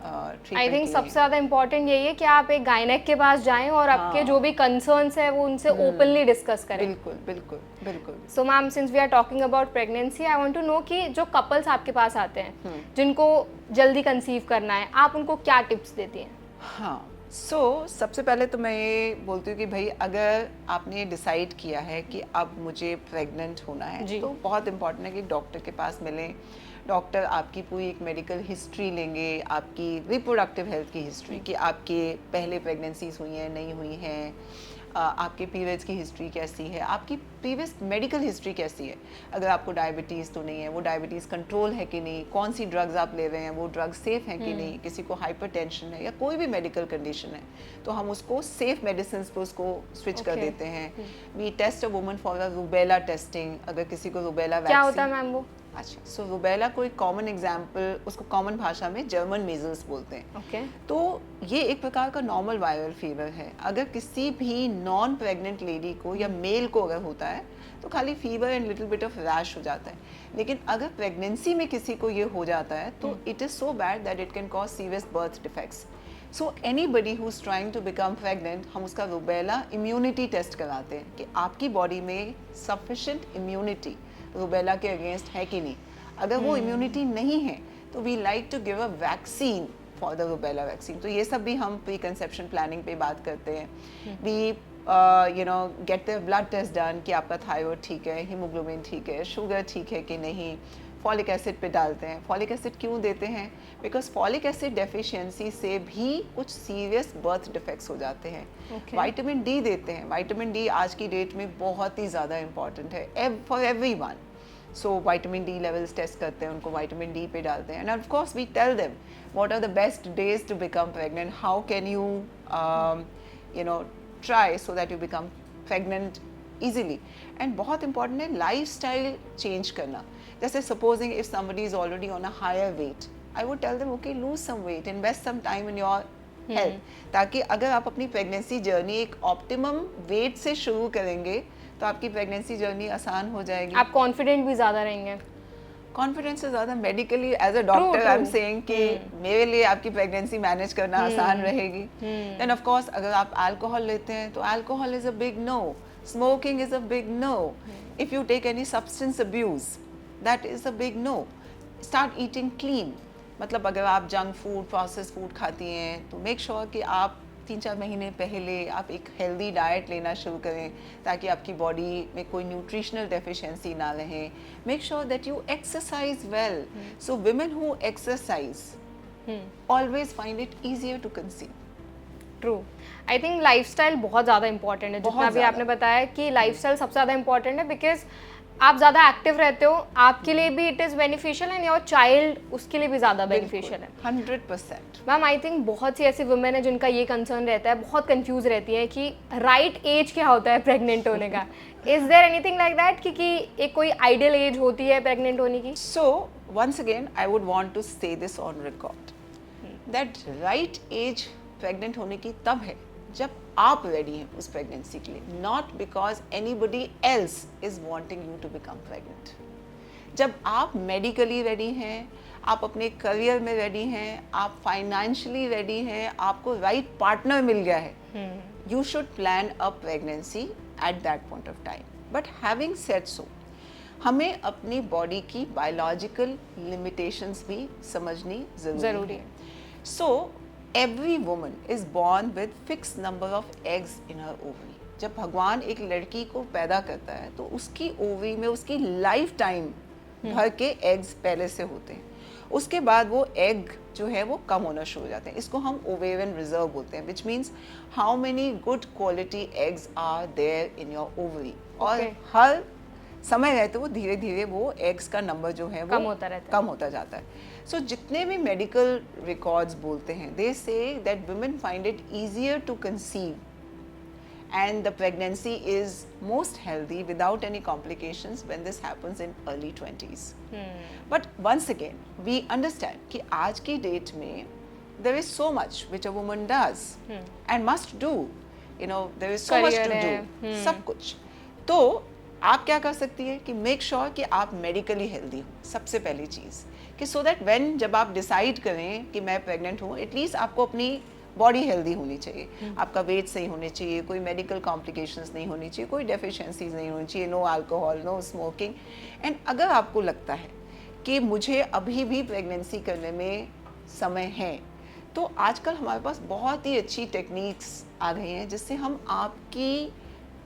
Speaker 2: आई थिंक सबसे ज़्यादा इम्पोर्टेंट यही है कि आप एक गायनेक के पास जाएं और आपके जो भी कंसर्न्स है वो उनसे ओपनली डिस्कस करें।
Speaker 1: बिल्कुल बिल्कुल बिल्कुल।
Speaker 2: So ma'am, since we are talking about pregnancy, I want to know कि जो कपल्स आपके पास आते हैं जिनको जल्दी कंसीव करना है, आप उनको क्या टिप्स देती हैं?
Speaker 1: हाँ, सबसे पहले तो मैं ये बोलती हूँ कि भाई अगर आपने डिसाइड किया है कि अब मुझे प्रेग्नेंट होना है, तो बहुत इम्पॉर्टेंट है कि डॉक्टर के पास मिलें। डॉक्टर आपकी पूरी एक मेडिकल हिस्ट्री लेंगे, आपकी रिप्रोडक्टिव हेल्थ की हिस्ट्री, कि आपके पहले प्रेगनेंसीज हुई हैं, नहीं हुई हैं, आपके पीरियड्स की हिस्ट्री कैसी है, आपकी प्रीवियस मेडिकल हिस्ट्री कैसी है, अगर आपको डायबिटीज़ तो नहीं है, वो डायबिटीज़ कंट्रोल है कि नहीं, कौन सी ड्रग्स आप ले रहे हैं, वो ड्रग्स सेफ हैं कि नहीं, किसी को हाइपरटेंशन है या कोई भी मेडिकल कंडीशन है तो हम उसको सेफ मेडिसिन पे उसको स्विच कर देते हैं। We test a woman for a rubella testing, अगर किसी को रूबेला
Speaker 2: क्या होता है मैम वो?
Speaker 1: अच्छा, सो रूबेला कोई कॉमन एग्जाम्पल, उसको कॉमन भाषा में जर्मन मीजल्स बोलते हैं।
Speaker 2: ओके।
Speaker 1: तो ये एक प्रकार का नॉर्मल वायरल फीवर है। अगर किसी भी नॉन प्रेग्नेंट लेडी को या मेल को अगर होता है तो खाली fever and little bit of rash हो जाता है, लेकिन अगर प्रेगनेंसी में किसी को ये हो जाता है तो it is so bad that it can cause serious birth defects. So anybody who is trying to become pregnant, हम उसका रूबेला इम्यूनिटी टेस्ट कराते हैं कि आपकी बॉडी में सफिशिएंट इम्यूनिटी रूबेला के अगेंस्ट है कि नहीं। अगर वो इम्यूनिटी नहीं है तो we like to give a vaccine for the rubella vaccine. तो ये सब भी हम प्री कंसेप्शन प्लानिंग पे बात करते हैं। We get the blood test done कि आपका थायराइड ठीक है, हीमोग्लोबिन ठीक है, शुगर ठीक है कि नहीं। फॉलिक एसिड पे डालते हैं। फॉलिक एसिड क्यों देते हैं? बिकॉज फॉलिक एसिड डेफिशिएंसी से भी कुछ सीरियस बर्थ डिफेक्ट्स हो जाते हैं। विटामिन डी देते हैं। विटामिन डी आज की डेट में बहुत ही ज़्यादा इंपॉर्टेंट है for everyone. So vitamin D levels test करते हैं, उनको विटामिन डी पे डालते हैं। And of course we tell them what are the best days to become pregnant, how can you try so that you become pregnant easily. And बहुत important है lifestyle change करना। जैसे supposing if somebody is already on a higher weight, I would tell them okay, lose some weight, invest some time in your health, ताकि अगर आप अपनी pregnancy journey एक optimum weight से शुरू करेंगे तो आपकी pregnancy journey आसान हो जाएगी।
Speaker 2: आप confident भी ज़्यादा रहेंगे।
Speaker 1: कॉन्फिडेंस से ज़्यादा medically as a doctor I am saying कि मेरे लिए आपकी प्रेगनेंसी मैनेज करना आसान रहेगी। देन ऑफ कोर्स अगर आप अल्कोहल लेते हैं तो alcohol is a big no, smoking is a big no, if you take any substance abuse that is a big no. Start eating clean, मतलब अगर आप जंक फूड प्रोसेस फूड खाती हैं तो मेक श्योर कि आप 3-4 महीने पहले आप एक हेल्दी डाइट लेना शुरू करें ताकि आपकी बॉडी में कोई न्यूट्रिशनल डेफिशिएंसी ना रहे। Make sure that you exercise well. So women who exercise always find it easier to conceive.
Speaker 2: True. I think lifestyle बहुत ज़्यादा इंपॉर्टेंट है, जितना भी आपने बताया कि लाइफस्टाइल सबसे ज़्यादा इंपॉर्टेंट है, बिकॉज आप ज़्यादा एक्टिव रहते हो, आपके लिए भी it is beneficial and your child उसके लिए भी ज़्यादा बेनिफिशियल है।
Speaker 1: 100%।
Speaker 2: मैम आई थिंक बहुत सी ऐसी वुमेन है जिनका ये कंसर्न रहता है, बहुत कंफ्यूज रहती है कि राइट एज क्या होता है प्रेग्नेंट होने का। Is there anything like that कि एक कोई आइडियल एज होती है प्रेग्नेंट होने की?
Speaker 1: So once again I would want to say this on record that right as pregnant होने की तब है जब आप रेडी हैं उस प्रेगनेंसी के लिए, not because anybody else is wanting you to become pregnant. जब आप मेडिकली रेडी हैं, आप अपने करियर में रेडी हैं, आप फाइनेंशियली रेडी हैं, आपको राइट पार्टनर मिल गया है, you should plan a pregnancy at that point of time. But having said so, हमें अपनी बॉडी की बायोलॉजिकल लिमिटेशंस भी समझनी जरूरी है। सो every woman is born with fixed number of eggs in her ovary. जब भगवान एक लड़की को पैदा करता है तो उसकी ओवरी में उसकी लाइफ टाइम भर के एग्स पहले से होते हैं। उसके बाद वो एग जो है वो कम होना शुरू हो जाते हैं। इसको हम ओवेरियन रिजर्व बोलते हैं, which means how many good quality eggs are there in your ovary. और हर समय रहते वो धीरे धीरे वो एग्स का नंबर जो है वो कम होता जाता है। सो जितने भी मेडिकल रिकॉर्ड्स बोलते हैं, they say that women find it easier to conceive and the pregnancy is most healthy without any complications when this happens in early 20s. But once again we understand कि आज की date में there is so much which a woman does and must do, you know, there is so much to do, सब कुछ। तो आप क्या कर सकती है कि मेक श्योर कि आप मेडिकली हेल्दी हो, सबसे पहली चीज़, कि सो दैट व्हेन जब आप डिसाइड करें कि मैं प्रेग्नेंट हूँ, एटलीस्ट आपको अपनी बॉडी हेल्दी होनी चाहिए, आपका वेट सही होने चाहिए, कोई मेडिकल कॉम्प्लिकेशंस नहीं होनी चाहिए, कोई डेफिशिएंसीज नहीं होनी चाहिए, no alcohol, no smoking. And अगर आपको लगता है कि मुझे अभी भी प्रेगनेंसी करने में समय है, तो आजकल हमारे पास बहुत ही अच्छी टेक्निक्स आ गई हैं जिससे हम आपकी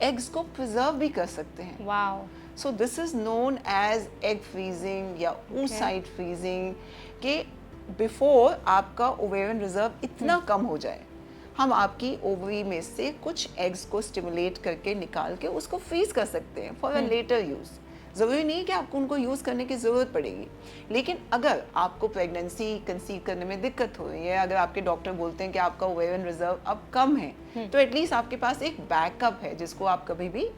Speaker 1: एग्स को प्रिजर्व भी कर सकते हैं।
Speaker 2: Wow.
Speaker 1: So this is known as egg freezing या oocyte फ्रीजिंग, कि बिफोर आपका ओवेरियन रिजर्व इतना कम हो जाए, हम आपकी ओवरी में से कुछ एग्स को स्टिमुलेट करके निकाल के उसको फ्रीज कर सकते हैं फॉर अ लेटर यूज़। ज़रूरी नहीं है कि आपको उनको यूज़ करने की ज़रूरत पड़ेगी, लेकिन अगर आपको प्रेगनेंसी कंसीव करने में दिक्कत हो रही है, अगर आपके डॉक्टर बोलते हैं कि आपका ओवेरियन रिजर्व अब कम है, तो एटलीस्ट आपके पास एक बैकअप है जिसको आप कभी भी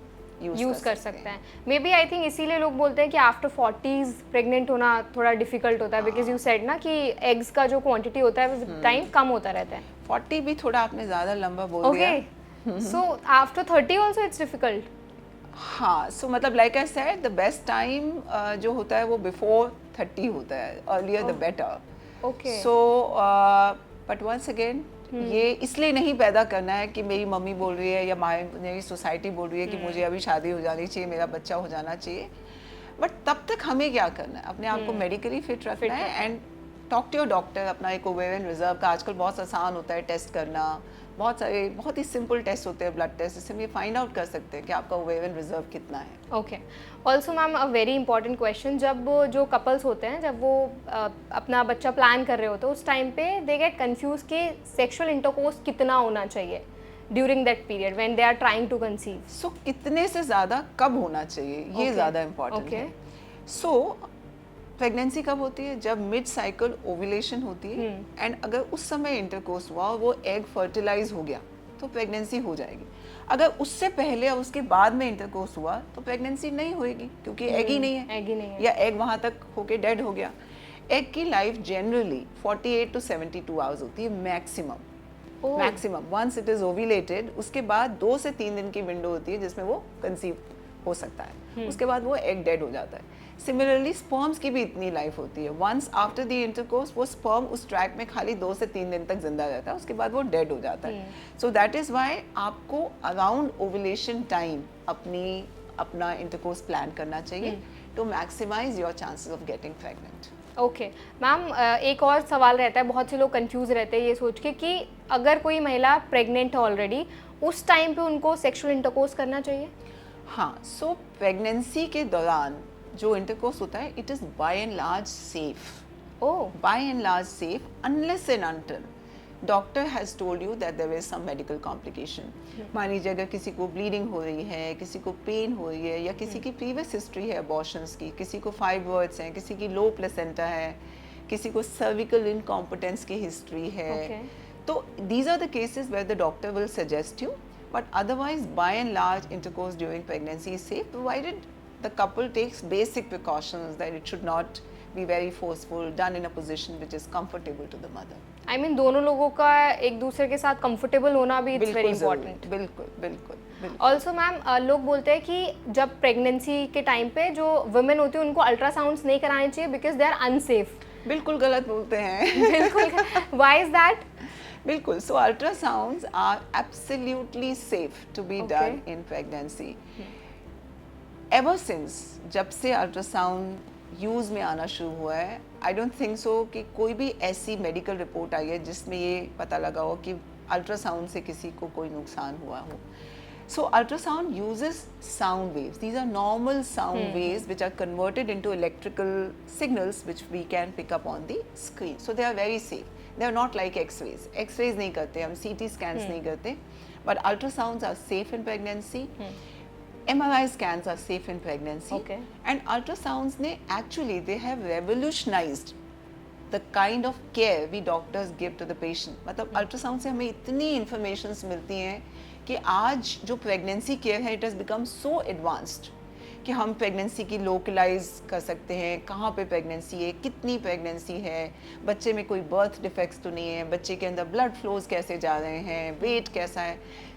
Speaker 1: यूज़ कर सकते हैं।
Speaker 2: मे बी आई थिंक इसीलिए लोग बोलते हैं कि आफ्टर 40s प्रेग्नेंट होना थोड़ा डिफिकल्ट होता है, बिकॉज यू सेड ना कि एग्स का जो क्वांटिटी होता है वो टाइम कम होता रहता है।
Speaker 1: 40 भी थोड़ा आपने ज़्यादा लंबा बोल दिया।
Speaker 2: Okay, so after 30 also it's difficult.
Speaker 1: हाँ, सो मतलब like I said the best time जो होता है वो बिफोर 30 होता है, earlier the better.
Speaker 2: Okay,
Speaker 1: so but once again ये इसलिए नहीं पैदा करना है कि मेरी मम्मी बोल रही है या मेरी सोसाइटी बोल रही है कि मुझे अभी शादी हो जानी चाहिए, मेरा बच्चा हो जाना चाहिए, बट तब तक हमें क्या करना है, अपने आप को मेडिकली फिट रखना है and talk to your doctor. अपना एक ओवेरियन रिजर्व का आजकल बहुत आसान होता है टेस्ट करना, बहुत सारे बहुत ही सिंपल टेस्ट होते हैं, ब्लड टेस्ट, जिससे हम ये फाइंड आउट कर सकते हैं कि आपका ओवेरियन रिजर्व कितना है।
Speaker 2: Okay. Also ma'am a very important question, जब जो कपल्स होते हैं जब वो अपना बच्चा प्लान कर रहे होते हैं उस टाइम पे दे गेट कंफ्यूज कि सेक्सुअल इंटरकोर्स कितना होना चाहिए during that period when they are trying to conceive.
Speaker 1: So कितने से ज़्यादा कब होना चाहिए, ये ज़्यादा इम्पॉर्टेंट है। सो प्रेगनेंसी कब होती है, जब मिड साइकिल ओव्यूलेशन होती है एंड अगर उस समय इंटरकोर्स हुआ और वो एग फर्टिलाइज हो गया तो प्रेगनेंसी हो जाएगी। अगर उससे पहले और उसके बाद में इंटरकोर्स हुआ तो प्रेगनेंसी नहीं होएगी, क्योंकि एग ही नहीं है, या एग वहाँ तक होके डेड हो गया। एग की लाइफ जनरली 48 to 72 आवर्स होती है मैक्सिमम। वंस इट इज ओव्यूलेटेड उसके बाद 2 से 3 दिन की विंडो होती है जिसमें वो कंसीव हो सकता है, उसके बाद वो एग डेड हो जाता है। सिमिलरली स्पर्म्स की भी इतनी लाइफ होती है, वंस आफ्टर द इंटरकोर्स वो स्पर्म उस ट्रैक में खाली 2 से 3 दिन तक जिंदा रहता है, उसके बाद वो डेड हो जाता है। सो दैट इज वाई आपको अराउंड ओव्यूलेशन टाइम अपना इंटरकोर्स प्लान करना चाहिए to maximise your chances of getting pregnant.
Speaker 2: Okay ma'am, एक और सवाल रहता है, बहुत से लोग कंफ्यूज रहते हैं ये सोच के कि अगर कोई महिला प्रेग्नेंट है ऑलरेडी उस टाइम पे उनको सेक्सुअल इंटरकोर्स करना चाहिए?
Speaker 1: हाँ, सो प्रेगनेंसी के दौरान जो इंटरकोर्स होता है it is by and large safe. By and large safe unless and until doctor has told you that there is some medical complication. मान लीजिए अगर किसी को ब्लीडिंग हो रही है, किसी को पेन हो रही है, या किसी की प्रीवियस हिस्ट्री है अबॉर्शंस की, किसी को फाइब्रॉइड्स हैं, किसी की लो प्लेसेंटा है, किसी को सर्विकल इनकॉम्पिटेंस की हिस्ट्री है, तो these are the cases where the doctor will suggest you, but otherwise by and large intercourse during pregnancy is safe provided the couple takes basic precautions that it should not be very forceful, done in a position which is comfortable to the mother.
Speaker 2: I mean दोनों लोगों का एक दूसरे के साथ comfortable होना भी it's very important.
Speaker 1: बिल्कुल।
Speaker 2: ऑल्सो मैम लोग बोलते हैं कि जब प्रेगनेंसी के टाइम पे जो वुमेन होती है उनको अल्ट्रासाउंड्स नहीं कराने चाहिए बिकॉज दे आर अनसेफ।
Speaker 1: बिल्कुल गलत बोलते हैं।
Speaker 2: बिल्कुल, व्हाई इज दैट?
Speaker 1: बिल्कुल, so ultrasounds are absolutely safe to be done in pregnancy. Ever since जब से अल्ट्रासाउंड यूज़ में आना शुरू हुआ है, आई डोंट थिंक सो कि कोई भी ऐसी मेडिकल रिपोर्ट आई है जिसमें ये पता लगा हो कि अल्ट्रासाउंड से किसी को कोई नुकसान हुआ हो। So ultrasound uses sound waves. These are normal sound waves which are converted into electrical signals which we can pick up on the screen. So they are very safe. They are not like X-rays. X-rays नहीं करते हम, CT scans नहीं करते, but ultrasounds are safe in pregnancy. MRI scans are safe in pregnancy.
Speaker 2: Okay.
Speaker 1: And ultrasounds ने actually they have revolutionized the kind of care we doctors give to the patient. मतलब ultrasound से हमें इतनी informations मिलती हैं कि आज जो प्रेगनेंसी केयर है it has become so advanced कि हम प्रेगनेंसी की लोकलाइज कर सकते हैं, कहाँ पे प्रेगनेंसी है, कितनी प्रेगनेंसी है, बच्चे में कोई बर्थ डिफेक्ट्स तो नहीं है, बच्चे के अंदर ब्लड फ्लोज कैसे जा रहे हैं, वेट कैसा है।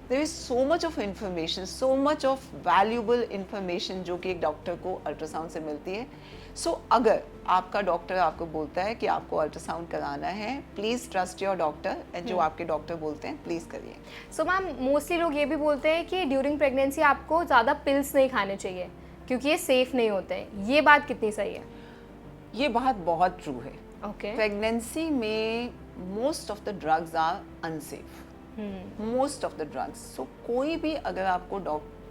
Speaker 1: There is so much of information, so much of valuable information जो कि एक डॉक्टर को अल्ट्रासाउंड से मिलती है। सो अगर आपका डॉक्टर आपको बोलता है कि आपको अल्ट्रासाउंड कराना है, please trust your doctor and जो आपके डॉक्टर बोलते हैं प्लीज़ करिए।
Speaker 2: सो मैम मोस्टली लोग ये भी बोलते हैं कि ड्यूरिंग प्रेगनेंसी आपको ज़्यादा पिल्स नहीं खाने चाहिए क्योंकि ये सेफ नहीं होते हैं, ये बात कितनी सही है?
Speaker 1: ये बात बहुत ट्रू है।
Speaker 2: ओके।
Speaker 1: प्रेगनेंसी में most of the drugs are unsafe, most of the drugs. So कोई भी अगर आपको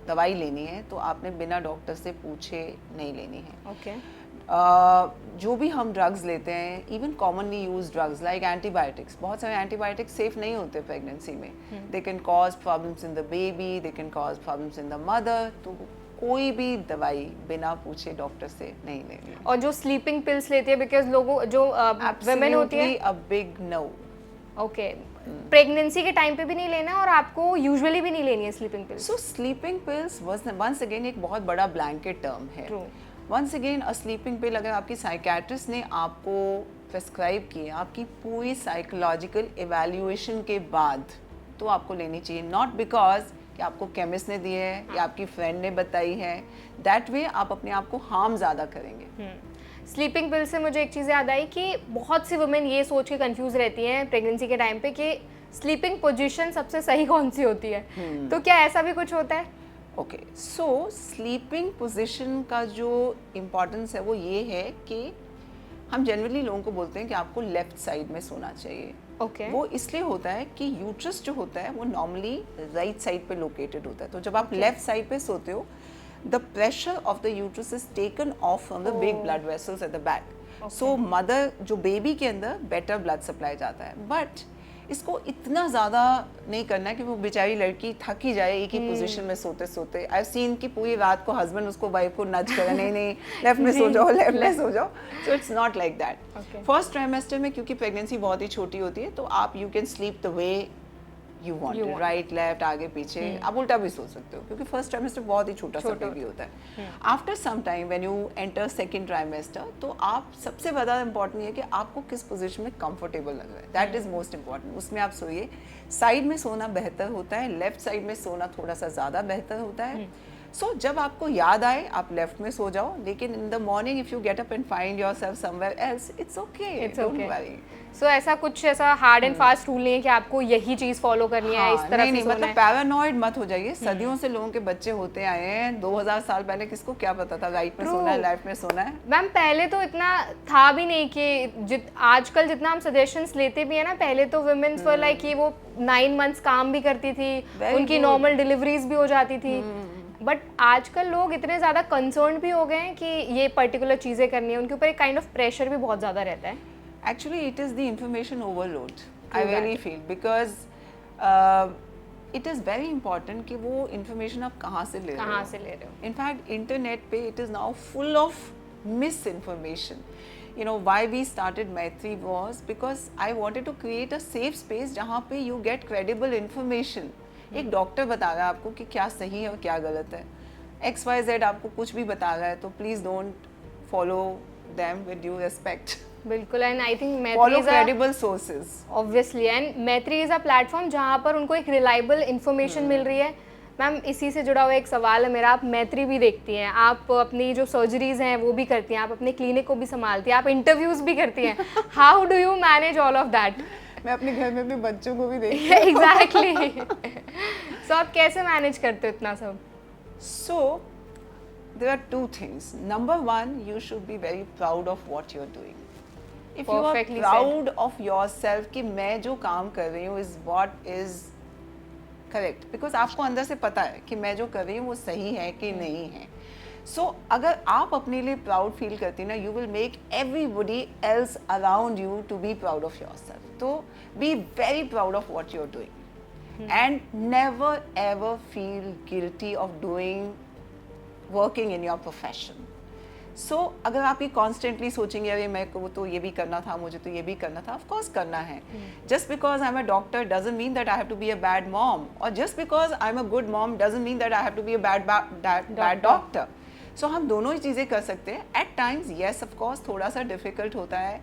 Speaker 1: दवाई लेनी है तो आपने बिना डॉक्टर से पूछे नहीं लेनी है।
Speaker 2: ओके।
Speaker 1: जो भी हम ड्रग्स लेते हैं, even commonly use drugs like antibiotics, बहुत सारे एंटीबायोटिक्स सेफ नहीं होते प्रेगनेंसी में. They can cause problems in the baby, they can cause problems in the mother. तो कोई भी दवाई बिना पूछे डॉक्टर से नहीं लेनी.
Speaker 2: और जो स्लीपिंग पिल्स लेती है, बिकॉज लोगों जो वुमेन होती है,
Speaker 1: a big no.
Speaker 2: Okay, pregnancy के टाइम पे भी नहीं लेना और आपको यूजुअली भी नहीं लेनी है sleeping pills.
Speaker 1: So sleeping pills once again एक बहुत बड़ा ब्लैंकेट टर्म है.
Speaker 2: True.
Speaker 1: Once again a sleeping pill अगर आपकी साइकेट्रिस्ट ने आपको प्रेस्क्राइब की, आपकी पूरी साइकोलॉजिकल एवेल्युएशन के बाद तो आपको लेनी चाहिए. नॉट बिकॉज कि आपको केमिस्ट ने दी है या आपकी फ्रेंड ने बताई है. दैट वे आप अपने आप को हार्म ज़्यादा करेंगे.
Speaker 2: स्लीपिंग पिल से मुझे एक चीज़ याद आई कि बहुत सी वुमेन ये सोच के कंफ्यूज रहती हैं प्रेगनेंसी के टाइम पे कि स्लीपिंग पोजीशन सबसे सही कौन सी होती है. तो क्या ऐसा भी कुछ होता है?
Speaker 1: ओके, सो स्लीपिंग पोजीशन का जो इम्पोर्टेंस है वो ये है कि हम जनरली लोगों को बोलते हैं कि आपको लेफ्ट साइड में सोना चाहिए.
Speaker 2: ओके.
Speaker 1: वो इसलिए होता है कि यूट्रस जो होता है वो नॉर्मली राइट साइड पे लोकेटेड होता है. तो जब आप लेफ्ट साइड पे सोते हो, the pressure of the uterus is taken off from the big blood vessels at the back. So mother जो baby के अंदर better blood supply जाता है. But इसको इतना ज़्यादा नहीं करना कि वो बेचारी लड़की थक ही जाए एक ही पोजीशन में सोते सोते. आई सीन कि पूरी रात को हस्बैंड उसको वाइफ को नच करे, नहीं नहीं लेफ्ट में सो जाओ, लेफ्ट में सो जाओ. सो it's not like that. First trimester में क्योंकि प्रेगनेंसी बहुत ही छोटी होती है तो आप you can sleep the way you want it, right left आगे पीछे. आप उल्टा भी सोच सकते हो क्योंकि फर्स्ट ट्राइमेस्टर बहुत ही छोटा सा बेबी होता है. After some time when you enter second trimester तो आप सबसे ज़्यादा इंपॉर्टेंट है कि आपको किस पोजीशन में कंफर्टेबल लग रहा है. That is most important. उसमें आप सोइए. साइड में सोना बेहतर होता है, लेफ्ट साइड में सोना थोड़ा सा ज़्यादा बेहतर होता है. सो जब आपको याद आए आप लेफ्ट में सो जाओ, लेकिन in the morning if you get up and find yourself somewhere else, it's okay, don't worry.
Speaker 2: So ऐसा कुछ ऐसा हार्ड एंड फास्ट रूल नहीं है कि आपको यही चीज फॉलो करनी है, इस तरह
Speaker 1: नहीं,
Speaker 2: से सोना
Speaker 1: मतलब
Speaker 2: है.
Speaker 1: पैरानॉइड मत हो जाइए. सदियों से लोगों के बच्चे होते आए हैं. 2000 साल पहले किसको क्या पता था राइट में सोना है, लेफ्ट में सोना है.
Speaker 2: मैम पहले तो इतना था भी नहीं कि आजकल जितना हम सजेशंस लेते भी है ना, पहले तो वुमेन्स वर लाइक कि वो 9 मंथ्स काम भी करती थी, उनकी नॉर्मल डिलीवरीज भी हो जाती थी. बट आजकल लोग इतने ज़्यादा कंसर्न भी हो गए हैं कि ये पर्टिकुलर चीज़ें करनी है, उनके ऊपर एक काइंड ऑफ प्रेशर भी बहुत ज़्यादा रहता है.
Speaker 1: Actually, it is the information overload. I really feel because it is very important कि वो information आप कहाँ से ले रहे हो. In fact, internet पे it is now full of misinformation. You know why we started Maitri was because I wanted to create a safe space जहाँ पे you get credible information. एक डॉक्टर बता रहा है आपको कि क्या सही है और क्या गलत है. XYZ आपको कुछ भी बता रहा है तो please don't follow them with due respect.
Speaker 2: बिल्कुल. And I think
Speaker 1: follow credible sources
Speaker 2: obviously. And Maitri is a platform जहाँ पर उनको एक रिलायबल इन्फॉर्मेशन मिल रही है. मैम इसी से जुड़ा हुआ एक सवाल है मेरा. आप मैत्री भी देखती हैं, आप अपनी जो सर्जरीज हैं वो भी करती हैं, आप अपने क्लिनिक को भी संभालती हैं, आप इंटरव्यूज भी करती हैं. How do you manage all of that?
Speaker 1: मैं अपने घर में अपने बच्चों को भी देखती हूँ.
Speaker 2: एग्जैक्टली. सो आप कैसे मैनेज करते हो इतना सब?
Speaker 1: सो there are two things. Number one, you should be very proud of what you're doing. If you are proud of yourself कि मैं जो काम कर रही हूँ is what is correct, because आपको अंदर से पता है कि मैं जो कर रही हूँ वो सही है कि नहीं है. So अगर आप अपने लिए proud feel करती ना, you will make everybody else around you to be proud of yourself. तो be very proud of what you're doing. And never ever feel guilty of working in your profession. So अगर आप ये constantly सोचेंगे अरे मैं को तो ये भी करना था, मुझे तो ये भी करना था, of course करना है. Just because I'm a doctor doesn't mean that I have to be a bad mom, or just because I'm a good mom doesn't mean that I have to be a bad doctor. So हम दोनों ही चीज़ें कर सकते हैं. At times yes of course थोड़ा सा difficult होता है,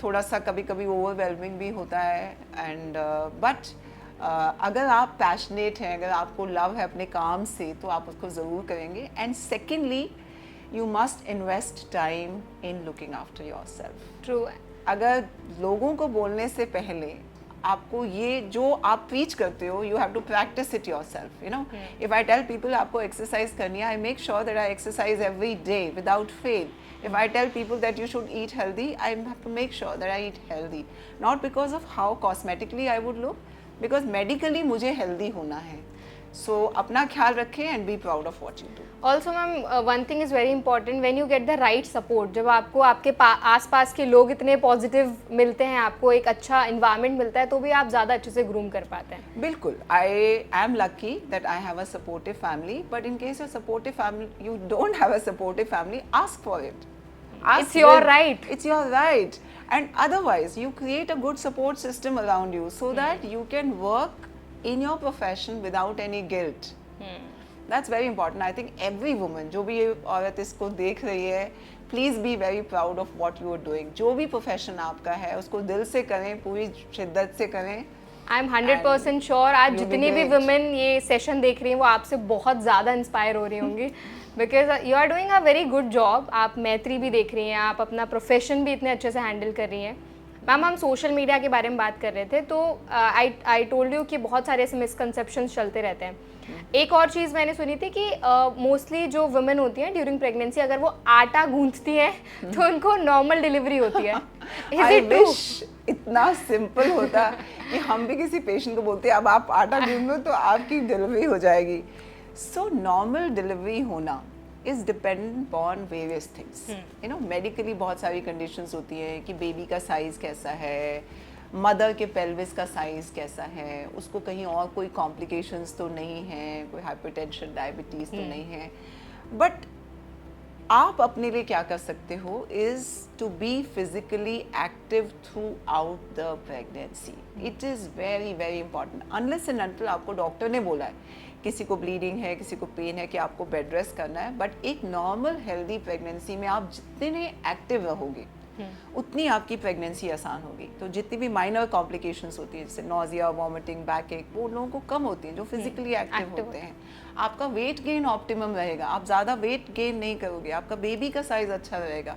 Speaker 1: थोड़ा सा कभी कभी overwhelming भी होता है. And but अगर आप पैशनेट हैं, अगर आपको लव है अपने काम से तो आप उसको ज़रूर करेंगे. And secondly you must invest time in looking after yourself.
Speaker 2: True.
Speaker 1: अगर लोगों को बोलने से पहले आपको ये जो आप प्रीच करते हो you have to practise it yourself. You know if I tell people आपको एक्सरसाइज करनी है, I make sure that I exercise every day without fail. If I tell people that you should eat healthy, I have to make sure that I eat healthy. Not because of how cosmetically I would look, because medically मुझे healthy होना है. सो अपना ख्याल रखें and be proud of what you do.
Speaker 2: Also ma'am one thing is very important, when you get the right support, जब आपको आपके आसपास के लोग इतने पॉजिटिव मिलते हैं, आपको एक अच्छा इन्वायरमेंट मिलता है, तो भी आप ज़्यादा अच्छे से ग्रूम कर पाते हैं.
Speaker 1: बिल्कुल. I am lucky that I have a supportive family, but in case your supportive family you don't have a supportive family, ask for it.
Speaker 2: It's your right.
Speaker 1: It's your right. And otherwise, you create a good support system around you so that you can work in your profession without any guilt. That's very important. I think every woman, जो भी औरत इसको देख रही है, please be very proud of what you are doing. जो भी profession आपका है, उसको दिल से करें, पूरी शिद्दत से करें.
Speaker 2: आई एम 100% श्योर आज
Speaker 1: you'll be
Speaker 2: जितनी भी
Speaker 1: great.
Speaker 2: वुमेन ये सेशन देख रही हैं वो आपसे बहुत ज़्यादा इंस्पायर हो रही होंगी, because you are doing a very good job. आप मैत्री भी देख रही हैं, आप अपना प्रोफेशन भी इतने अच्छे से हैंडल कर रही हैं. मैम हम सोशल मीडिया के बारे में बात कर रहे थे, तो आई टोल्ड यू कि बहुत सारे ऐसे मिसकंसेप्शंस चलते रहते हैं. एक और चीज़ मैंने सुनी थी कि मोस्टली जो वुमेन होती हैं ड्यूरिंग प्रेगनेंसी, अगर वो आटा गूंथती हैं तो उनको नॉर्मल डिलीवरी होती है. Is
Speaker 1: I
Speaker 2: it true?
Speaker 1: wish इतना सिंपल होता कि हम भी किसी पेशेंट को बोलते अब आप आटा गूंद लो तो आपकी डिलीवरी हो जाएगी. सो नॉर्मल डिलीवरी होना is dependent upon various things. You know medically बहुत सारी कंडीशंस होती हैं कि बेबी का साइज कैसा है, मदर के पेल्विस का साइज कैसा है, उसको कहीं और कोई कॉम्प्लिकेशंस तो नहीं है, कोई हाइपरटेंशन डायबिटीज तो नहीं है. बट आप अपने लिए क्या कर सकते हो is to be physically active throughout the pregnancy. It is very very important. Unless and until आपको डॉक्टर ने बोला है किसी को ब्लीडिंग है, किसी को पेन है कि आपको बेड रेस्ट करना है, बट एक नॉर्मल हेल्दी प्रेगनेंसी में आप जितने एक्टिव रहोगे उतनी आपकी प्रेगनेंसी आसान होगी. तो जितनी भी माइनर कॉम्प्लिकेशंस होती हैं जैसे नोजिया, वॉमिटिंग, बैक एक, वो लोगों को कम होती हैं जो फिजिकली एक्टिव होते हैं. आपका वेट गेन ऑप्टिमम रहेगा, आप ज़्यादा वेट गेन नहीं करोगे, आपका बेबी का साइज अच्छा रहेगा.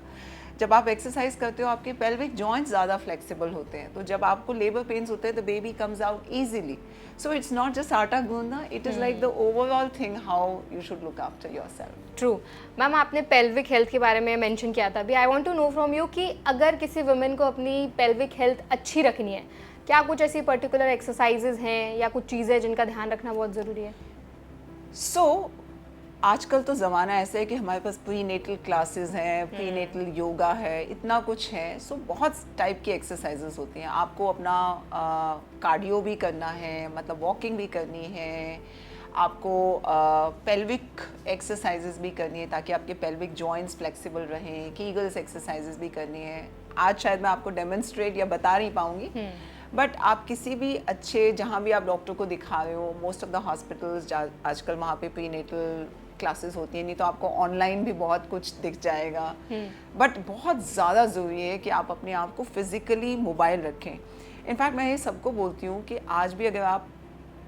Speaker 1: जब आप एक्सरसाइज करते हो आपके पेल्विक जॉइंट्स ज़्यादा फ्लेक्सिबल होते हैं, तो जब आपको लेबर पेन्स होते हैं the baby comes out easily. So it's not just आटा गूंदना, it is like the overall thing how you should look after yourself.
Speaker 2: True. Ma'am आपने पेल्विक हेल्थ के बारे में मेंशन किया था अभी. I want to know from you कि अगर किसी वुमेन को अपनी पेल्विक हेल्थ अच्छी रखनी है, क्या कुछ ऐसी पर्टिकुलर एक्सरसाइजेज हैं या कुछ चीज़ें जिनका ध्यान रखना बहुत ज़रूरी है?
Speaker 1: सो आजकल तो ज़माना ऐसा है कि हमारे पास प्री नेटल क्लासेस हैं, प्री नेटल योगा है, इतना कुछ है. सो बहुत टाइप की एक्सरसाइजेस होती हैं. आपको अपना कार्डियो भी करना है, मतलब वॉकिंग भी करनी है, आपको पेल्विक एक्सरसाइजेस भी करनी है ताकि आपके पेल्विक जॉइंट्स फ्लेक्सिबल रहें. कीगल्स एक्सरसाइजेस भी करनी है. आज शायद मैं आपको डेमोन्स्ट्रेट या बता नहीं पाऊँगी, बट आप किसी भी अच्छे जहाँ भी आप डॉक्टर को दिखा रहे हो, मोस्ट ऑफ द हॉस्पिटल्स आजकल वहाँ पे प्री नेटल क्लासेस होती हैं, नहीं तो आपको ऑनलाइन भी बहुत कुछ दिख जाएगा. बट बहुत ज़्यादा ज़रूरी है कि आप अपने आप को फिज़िकली मोबाइल रखें. इनफैक्ट मैं ये सबको बोलती हूँ कि आज भी अगर आप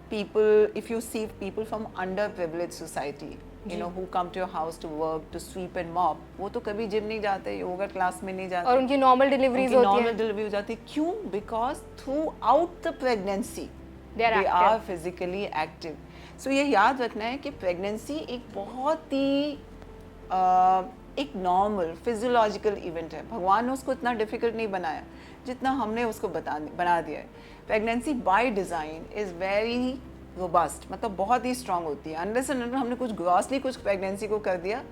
Speaker 1: people, if you see people from underprivileged society, you know, who come to your house to work, to sweep and mop, वो तो कभी जिम नहीं जाते, योगा क्लास में नहीं जाते,
Speaker 2: और उनकी नॉर्मल डिलीवरीज होती हैं.
Speaker 1: नॉर्मल डिलीवरी हो जाती है. क्यों? Because throughout the pregnancy
Speaker 2: They
Speaker 1: are physically active. So ये याद रखना है कि प्रेगनेंसी एक बहुत ही एक नॉर्मल फिजियोलॉजिकल इवेंट है. भगवान ने उसको इतना डिफिकल्ट नहीं बनाया जितना हमने उसको बना दिया है. Pregnancy by design is very robust, मतलब बहुत ही स्ट्रांग होती है. अनलेस एंड अनटिल हमने कुछ ग्रॉसली कुछ प्रेगनेंसी को कर दिया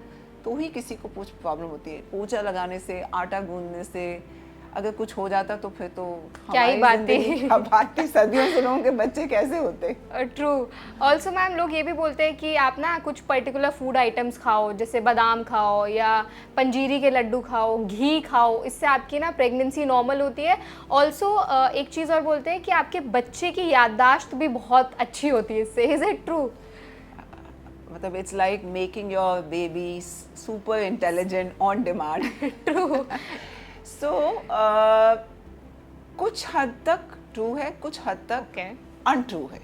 Speaker 1: तो ही किसी को कुछ प्रॉब्लम होती है. पोछा लगाने से, आटा गूंदने से अगर कुछ हो जाता तो फिर तो
Speaker 2: क्या ही बात थी.
Speaker 1: क्या बात थी. सदियों से लोगों के बच्चे कैसे होते.
Speaker 2: ट्रू. ऑल्सो मैम लोग ये भी बोलते हैं कि आप ना कुछ पर्टिकुलर फूड आइटम्स खाओ, जैसे बादाम खाओ या पंजीरी के लड्डू खाओ, घी खाओ, इससे आपकी ना प्रेगनेंसी नॉर्मल होती है. ऑल्सो एक चीज़ और बोलते हैं कि आपके बच्चे की याददाश्त भी बहुत अच्छी होती है इससे. Is it true?
Speaker 1: मतलब it's like making your baby super intelligent on demand.
Speaker 2: True.
Speaker 1: So कुछ हद तक ट्रू है, कुछ हद तक अनट्रू है.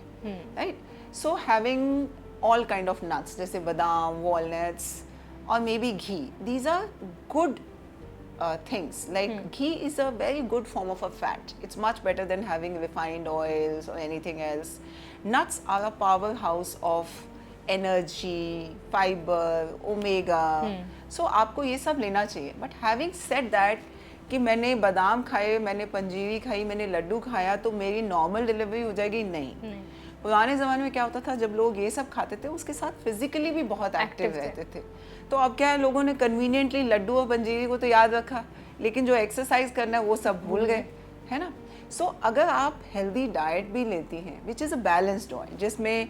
Speaker 1: Right. So having all kind of nuts जैसे बादाम, वॉलनट्स और maybe ghee, these are good things. Like ghee is a very good form of a fat. It's much better than having refined oils or anything else. Nuts are a powerhouse of energy, fiber, omega. So आपको ये सब लेना चाहिए. But having said that, कि मैंने बादाम खाए, मैंने पंजीरी खाई, मैंने लड्डू खाया तो मेरी नॉर्मल डिलीवरी हो जाएगी, नहीं. पुराने ज़माने में क्या होता था, जब लोग ये सब खाते थे उसके साथ फिजिकली भी बहुत एक्टिव
Speaker 2: Active थे।
Speaker 1: रहते थे। तो अब क्या है, लोगों ने कन्वीनियंटली लड्डू और पंजीरी को तो याद रखा, लेकिन जो एक्सरसाइज करना है वो सब भूल गए, है ना। सो अगर आप हेल्दी डाइट भी लेती हैं, which is a balanced diet, जिसमें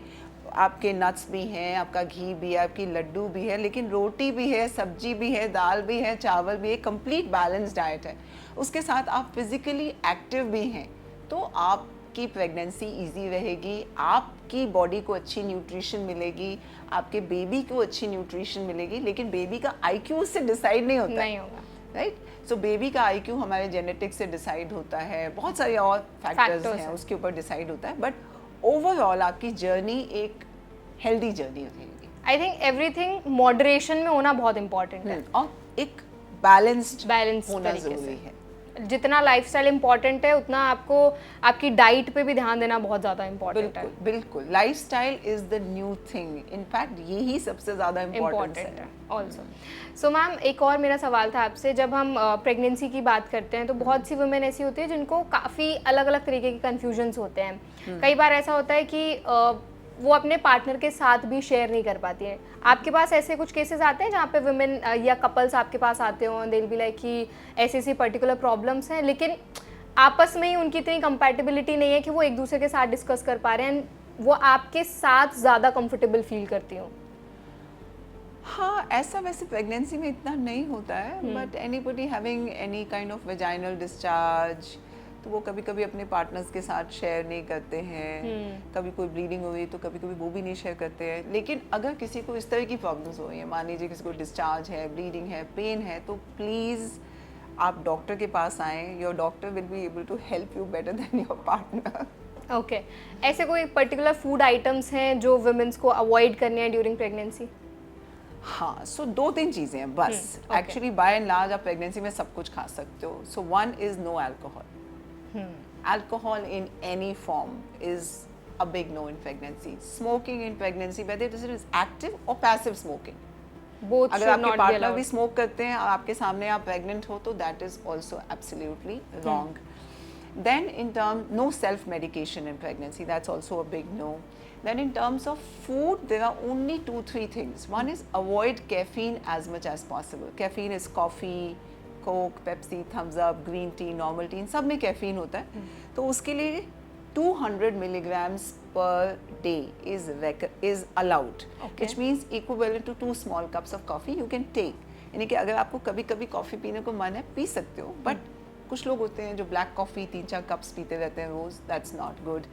Speaker 1: आपके नट्स भी हैं, आपका घी भी है, आपकी लड्डू भी है, लेकिन रोटी भी है, सब्जी भी है, दाल भी है, चावल भी है, कंप्लीट बैलेंस डाइट है, उसके साथ आप फिजिकली एक्टिव भी हैं, तो आपकी प्रेगनेंसी इजी रहेगी, आपकी बॉडी को अच्छी न्यूट्रिशन मिलेगी, आपके बेबी को अच्छी न्यूट्रिशन मिलेगी। लेकिन बेबी का आईक्यू उससे डिसाइड नहीं होता,
Speaker 2: नहीं होगा।
Speaker 1: राइट। सो बेबी का आईक्यू हमारे जेनेटिक्स से डिसाइड होता है, बहुत सारे और फैक्टर्स
Speaker 2: Factors
Speaker 1: हैं
Speaker 2: हैं।
Speaker 1: उसके ऊपर डिसाइड होता है, बट ओवरऑल आपकी जर्नी एक हेल्दी जर्नी रहेगी।
Speaker 2: आई थिंक एवरीथिंग मॉडरेशन में होना बहुत इंपॉर्टेंट है,
Speaker 1: और एक बैलेंस्ड
Speaker 2: बैलेंस
Speaker 1: होना
Speaker 2: तरीके
Speaker 1: जरूरी
Speaker 2: से।
Speaker 1: है।
Speaker 2: जितना लाइफस्टाइल इम्पोर्टेंट है उतना आपको आपकी डाइट पे भी ध्यान देना बहुत ज़्यादा इम्पोर्टेंट है।
Speaker 1: बिल्कुल बिल्कुल, lifestyle is the new thing, in fact यही सबसे ज़्यादा इम्पोर्टेंट
Speaker 2: इम्पॉर्टेंट
Speaker 1: है।
Speaker 2: है ऑल्सो। सो मैम, एक और मेरा सवाल था आपसे, जब हम प्रेगनेंसी की बात करते हैं तो बहुत सी वुमेन ऐसी होती है जिनको काफ़ी अलग अलग तरीके के कन्फ्यूजन्स होते हैं। कई बार ऐसा होता है कि वो अपने पार्टनर के साथ भी शेयर नहीं कर पाती है। आपके पास ऐसे कुछ केसेस आते हैं जहाँ पे वुमेन या कपल्स आपके पास आते हो, दे विल बी लाइक कि ऐसी ऐसी पर्टिकुलर प्रॉब्लम्स हैं, लेकिन आपस में ही उनकी इतनी कंपैटिबिलिटी नहीं है कि वो एक दूसरे के साथ डिस्कस कर पा रहे हैं, वो आपके साथ ज़्यादा कंफर्टेबल फील करती हो?
Speaker 1: हाँ, ऐसा वैसे प्रेगनेंसी में इतना नहीं होता है, but anybody having any kind of vaginal discharge, तो वो कभी कभी अपने पार्टनर्स के साथ शेयर नहीं करते हैं। कभी कोई ब्लीडिंग हो गई तो कभी कभी वो भी नहीं शेयर करते हैं। लेकिन अगर किसी को इस तरह की प्रॉब्लम्स हो रही हैं, मान लीजिए किसी को डिस्चार्ज है, ब्लीडिंग है, पेन है, तो प्लीज़ आप डॉक्टर के पास आएँ। Your doctor will be able to help you better than your partner.
Speaker 2: Okay. ऐसे कोई पर्टिकुलर फूड आइटम्स हैं जो वुमेन्स को अवॉइड करने हैं ड्यूरिंग प्रेगनेंसी?
Speaker 1: हाँ, सो 2-3 चीज़ें हैं बस।
Speaker 2: okay.
Speaker 1: Actually by and large आप प्रेगनेंसी में सब कुछ खा सकते हो। So one is no alcohol. Alcohol in any form is a big no in pregnancy. Smoking in pregnancy, whether it is active or passive smoking.
Speaker 2: Both
Speaker 1: अगर
Speaker 2: should
Speaker 1: आपके
Speaker 2: not be
Speaker 1: partner
Speaker 2: allowed.
Speaker 1: भी smoke करते हैं और आपके सामने आप pregnant हो, तो that is also absolutely wrong. Then in terms, no self-medication in pregnancy, that's also a big no. Then in terms of food, there are only 2-3 things. One is avoid caffeine as much as possible. Caffeine is coffee, Coke, Pepsi, Thums Up, green tea, normal tea, इन सब में caffeine होता है. तो उसके लिए 200 milligrams per day is allowed,
Speaker 2: Okay.
Speaker 1: which means equivalent to 2 small cups of coffee you can take. यानी कि अगर आपको कभी कभी कॉफ़ी पीने को मन है, पी सकते हो, बट कुछ लोग होते हैं जो ब्लैक कॉफ़ी 3-4 कप्स पीते रहते हैं रोज़. That's not good.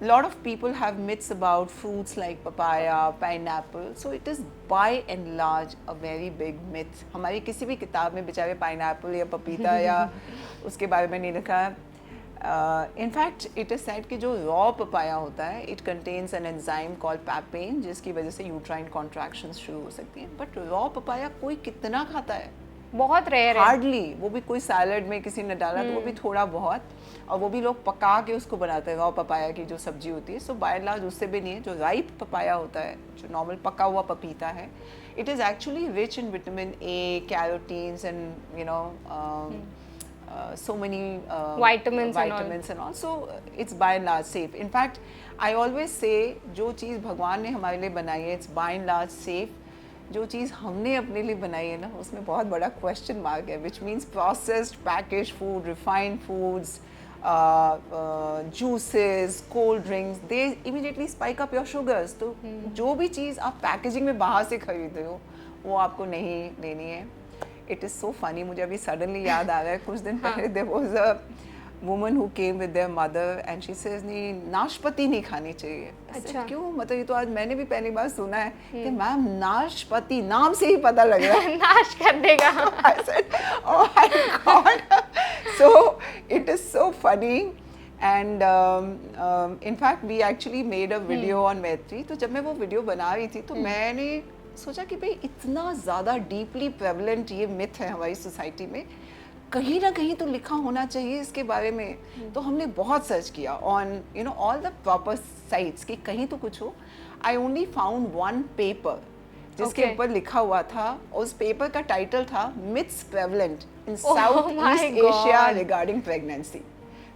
Speaker 1: Lot of people have myths about fruits like papaya, pineapple. So it is by and large a very big myth. हमारी किसी भी किताब में बेचारे pineapple या पपीता या उसके बारे में नहीं लिखा है. In fact, it is said कि जो raw papaya होता है, it contains an enzyme called papain, जिसकी वजह से uterine contractions शुरू हो सकती हैं. But raw papaya कोई कितना खाता है?
Speaker 2: बहुत रेयर है.
Speaker 1: हार्डली. वो भी कोई सैलड में किसी ने डाला तो वो भी थोड़ा बहुत, और वो भी लोग पका के उसको बनाते हैं, रॉ पपाया की जो सब्जी होती है. सो बाय एंड लार्ज उससे भी नहीं है. जो राइप पपाया होता है, जो नॉर्मल पका हुआ पपीता है, it is actually rich in vitamin A, carotenes and you know so many
Speaker 2: Vitamins and all.
Speaker 1: vitamins and all. So it's by and large safe. In fact, I always say जो चीज़ भगवान ने हमारे लिए बनाई है, it's by and large safe. जो चीज़ हमने अपने लिए बनाई है ना, उसमें बहुत बड़ा क्वेश्चन मार्क है, which means processed packaged food, refined foods, juices, cold drinks, they immediately spike up your sugars. तो जो भी चीज़ आप पैकेजिंग में बाहर से खरीद रहे हो, वो आपको नहीं लेनी है. इट इज़ सो फनी, मुझे अभी सडनली याद आ रहा है, कुछ दिन पहले there was a woman who came with their mother and she says नहीं, नाशपाती नहीं खानी चाहिए.
Speaker 2: अच्छा.
Speaker 1: क्यों? मतलब ये तो आज मैंने भी पहली बार सुना है कि मैम नाशपाती, नाम से ही पता लग रहा है
Speaker 2: नाश कर देगा.
Speaker 1: I said, oh my God. So it is so funny. And in fact we actually made a video on Maitri. तो जब मैं वो वीडियो बना रही थी तो मैंने सोचा कि भाई इतना ज़्यादा डीपली प्रेवलेंट ये मिथ है हमारी सोसाइटी में, कहीं ना कहीं तो लिखा होना चाहिए इसके बारे में. तो हमने बहुत सर्च किया on you know all the proper sites कि कहीं तो कुछ हो. I only found one paper जिसके
Speaker 2: Okay.
Speaker 1: ऊपर लिखा हुआ था, उस पेपर का टाइटल था myths prevalent in
Speaker 2: Oh
Speaker 1: South
Speaker 2: my
Speaker 1: East Asia
Speaker 2: God.
Speaker 1: Regarding pregnancy.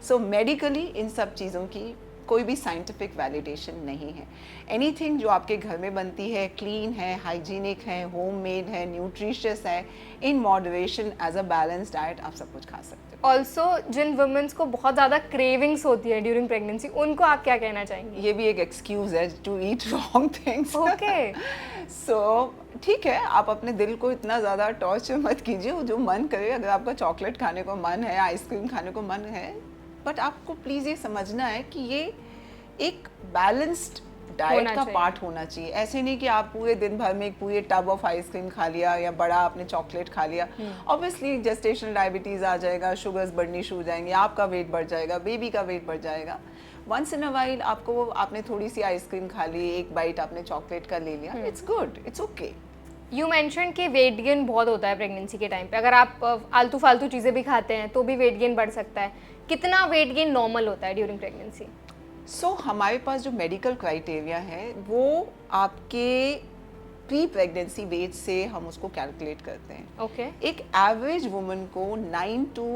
Speaker 1: So medically इन सब चीज़ों की कोई भी साइंटिफिक वैलिडेशन नहीं है। एनीथिंग जो आपके घर में बनती है, क्लीन है, हाइजीनिक है, होममेड है, न्यूट्रिशियस है, in moderation as a balance diet आप सब कुछ खा सकते हो।
Speaker 2: ऑल्सो जिन वुमेन्स को बहुत ज़्यादा क्रेविंग्स होती है ड्यूरिंग प्रेगनेंसी, उनको आप क्या कहना चाहेंगे?
Speaker 1: ये भी एक एक्सक्यूज है to eat wrong things.
Speaker 2: Okay.
Speaker 1: So ठीक है, आप अपने दिल को इतना ज़्यादा टॉर्चर मत कीजिए, जो मन करे। अगर आपका चॉकलेट खाने को मन है, आइसक्रीम खाने को मन है, बट आपको प्लीज़ ये समझना है कि ये एक बैलेंस्ड डाइट का पार्ट होना चाहिए। ऐसे नहीं कि आप पूरे दिन भर में एक पूरे टब ऑफ आइसक्रीम खा लिया या बड़ा आपने चॉकलेट खा लिया, ऑब्वियसली जेस्टेशनल डायबिटीज़ आ जाएगा, शुगर्स बढ़नी शुरू हो जाएंगी, आपका वेट बढ़ जाएगा, बेबी का वेट बढ़ जाएगा। वंस इन अ वाइल आपने थोड़ी सी आइसक्रीम खा ली, एक बाइट आपने चॉकलेट का ले लिया, it's good, it's okay.
Speaker 2: You mention कि वेट गेन बहुत होता है प्रेगनेंसी के टाइम पे। अगर आप आलतू फालतू चीज़ें भी खाते हैं तो भी वेट गेन बढ़ सकता है। कितना वेट गेन नॉर्मल होता है ड्यूरिंग प्रेगनेंसी?
Speaker 1: सो हमारे पास जो मेडिकल क्राइटेरिया है वो आपके प्री प्रेगनेंसी वेट से हम उसको कैलकुलेट करते हैं।
Speaker 2: ओके।
Speaker 1: एक एवरेज वुमन को 9 to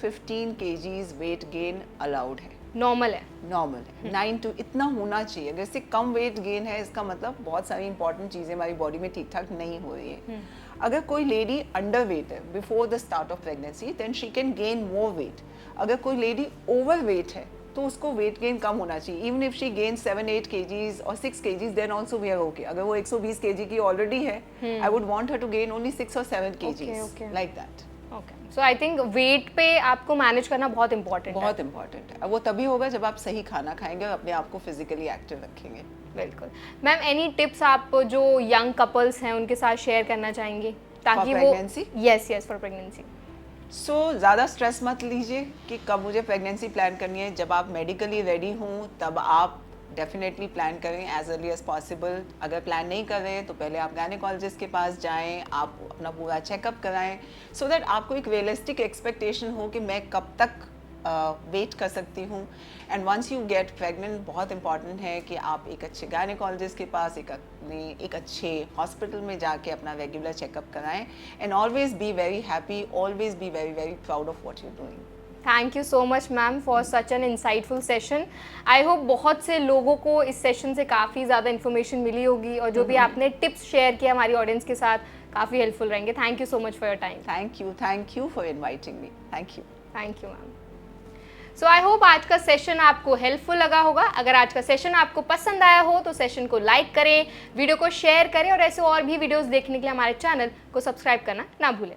Speaker 1: 15 kgs weight gain allowed है,
Speaker 2: नॉर्मल है?
Speaker 1: नॉर्मल है। 9 to इतना होना चाहिए। अगर इससे कम वेट गेन है, इसका मतलब बहुत सारी इंपॉर्टेंट चीज़ें हमारी बॉडी में ठीक ठाक नहीं हो रही है। अगर कोई लेडी अंडर वेट है before the start of pregnancy, then she can gain more weight. अगर कोई लेडी ओवर वेट है तो उसको वेट गेन कम होना चाहिए। Even if she gain 7-8 kgs और 6 kgs, then also we are okay. अगर वो 120 kg की ऑलरेडी है, I would want her to gain only 6 or 7 kgs, like that.
Speaker 2: Okay, so I think weight पे आपको मैनेज करना बहुत इंपॉर्टेंट है।
Speaker 1: बहुत इंपॉर्टेंट है। वो तभी होगा जब आप सही खाना खाएंगे और अपने आप को फिजिकली एक्टिव रखेंगे।
Speaker 2: बिल्कुल। मैम, एनी टिप्स आप जो यंग कपल्स हैं उनके साथ शेयर करना चाहेंगे ताकि वो
Speaker 1: pregnancy?
Speaker 2: Yes for pregnancy.
Speaker 1: So ज़्यादा स्ट्रेस मत लीजिए कि कब मुझे प्रेगनेंसी प्लान करनी है। जब आप मेडिकली रेडी हों तब आप डेफिनेटली प्लान करें एज अर्ली एज पॉसिबल। अगर प्लान नहीं कर रहे हैं तो पहले आप गायनेकोलॉजिस्ट के पास जाएं, आप अपना पूरा चेकअप कराएं, सो दैट आपको एक रियलिस्टिक एक्सपेक्टेशन हो कि मैं कब तक वेट कर सकती हूँ। And once you get pregnant, बहुत इंपॉर्टेंट है कि आप एक अच्छे गायनेकोलॉजिस्ट के पास, एक अच्छे हॉस्पिटल में जाके अपना रेगुलर चेकअप कराएं। And always be very happy, always be very very proud of what you doing.
Speaker 2: Thank you so much ma'am for such an insightful session. I hope बहुत से लोगों को इस सेशन से काफ़ी ज़्यादा इन्फॉर्मेशन मिली होगी और जो भी आपने टिप्स शेयर किया हमारी ऑडियंस के साथ काफ़ी हेल्पफुल रहेंगे। Thank you so much for your time.
Speaker 1: Thank you for inviting me. Thank you ma'am.
Speaker 2: So I hope आज का सेशन आपको हेल्पफुल लगा होगा। अगर आज का सेशन आपको पसंद आया हो तो सेशन को लाइक करें, वीडियो को शेयर करें और ऐसे और भी वीडियोस देखने के लिए हमारे चैनल को सब्सक्राइब करना ना भूलें।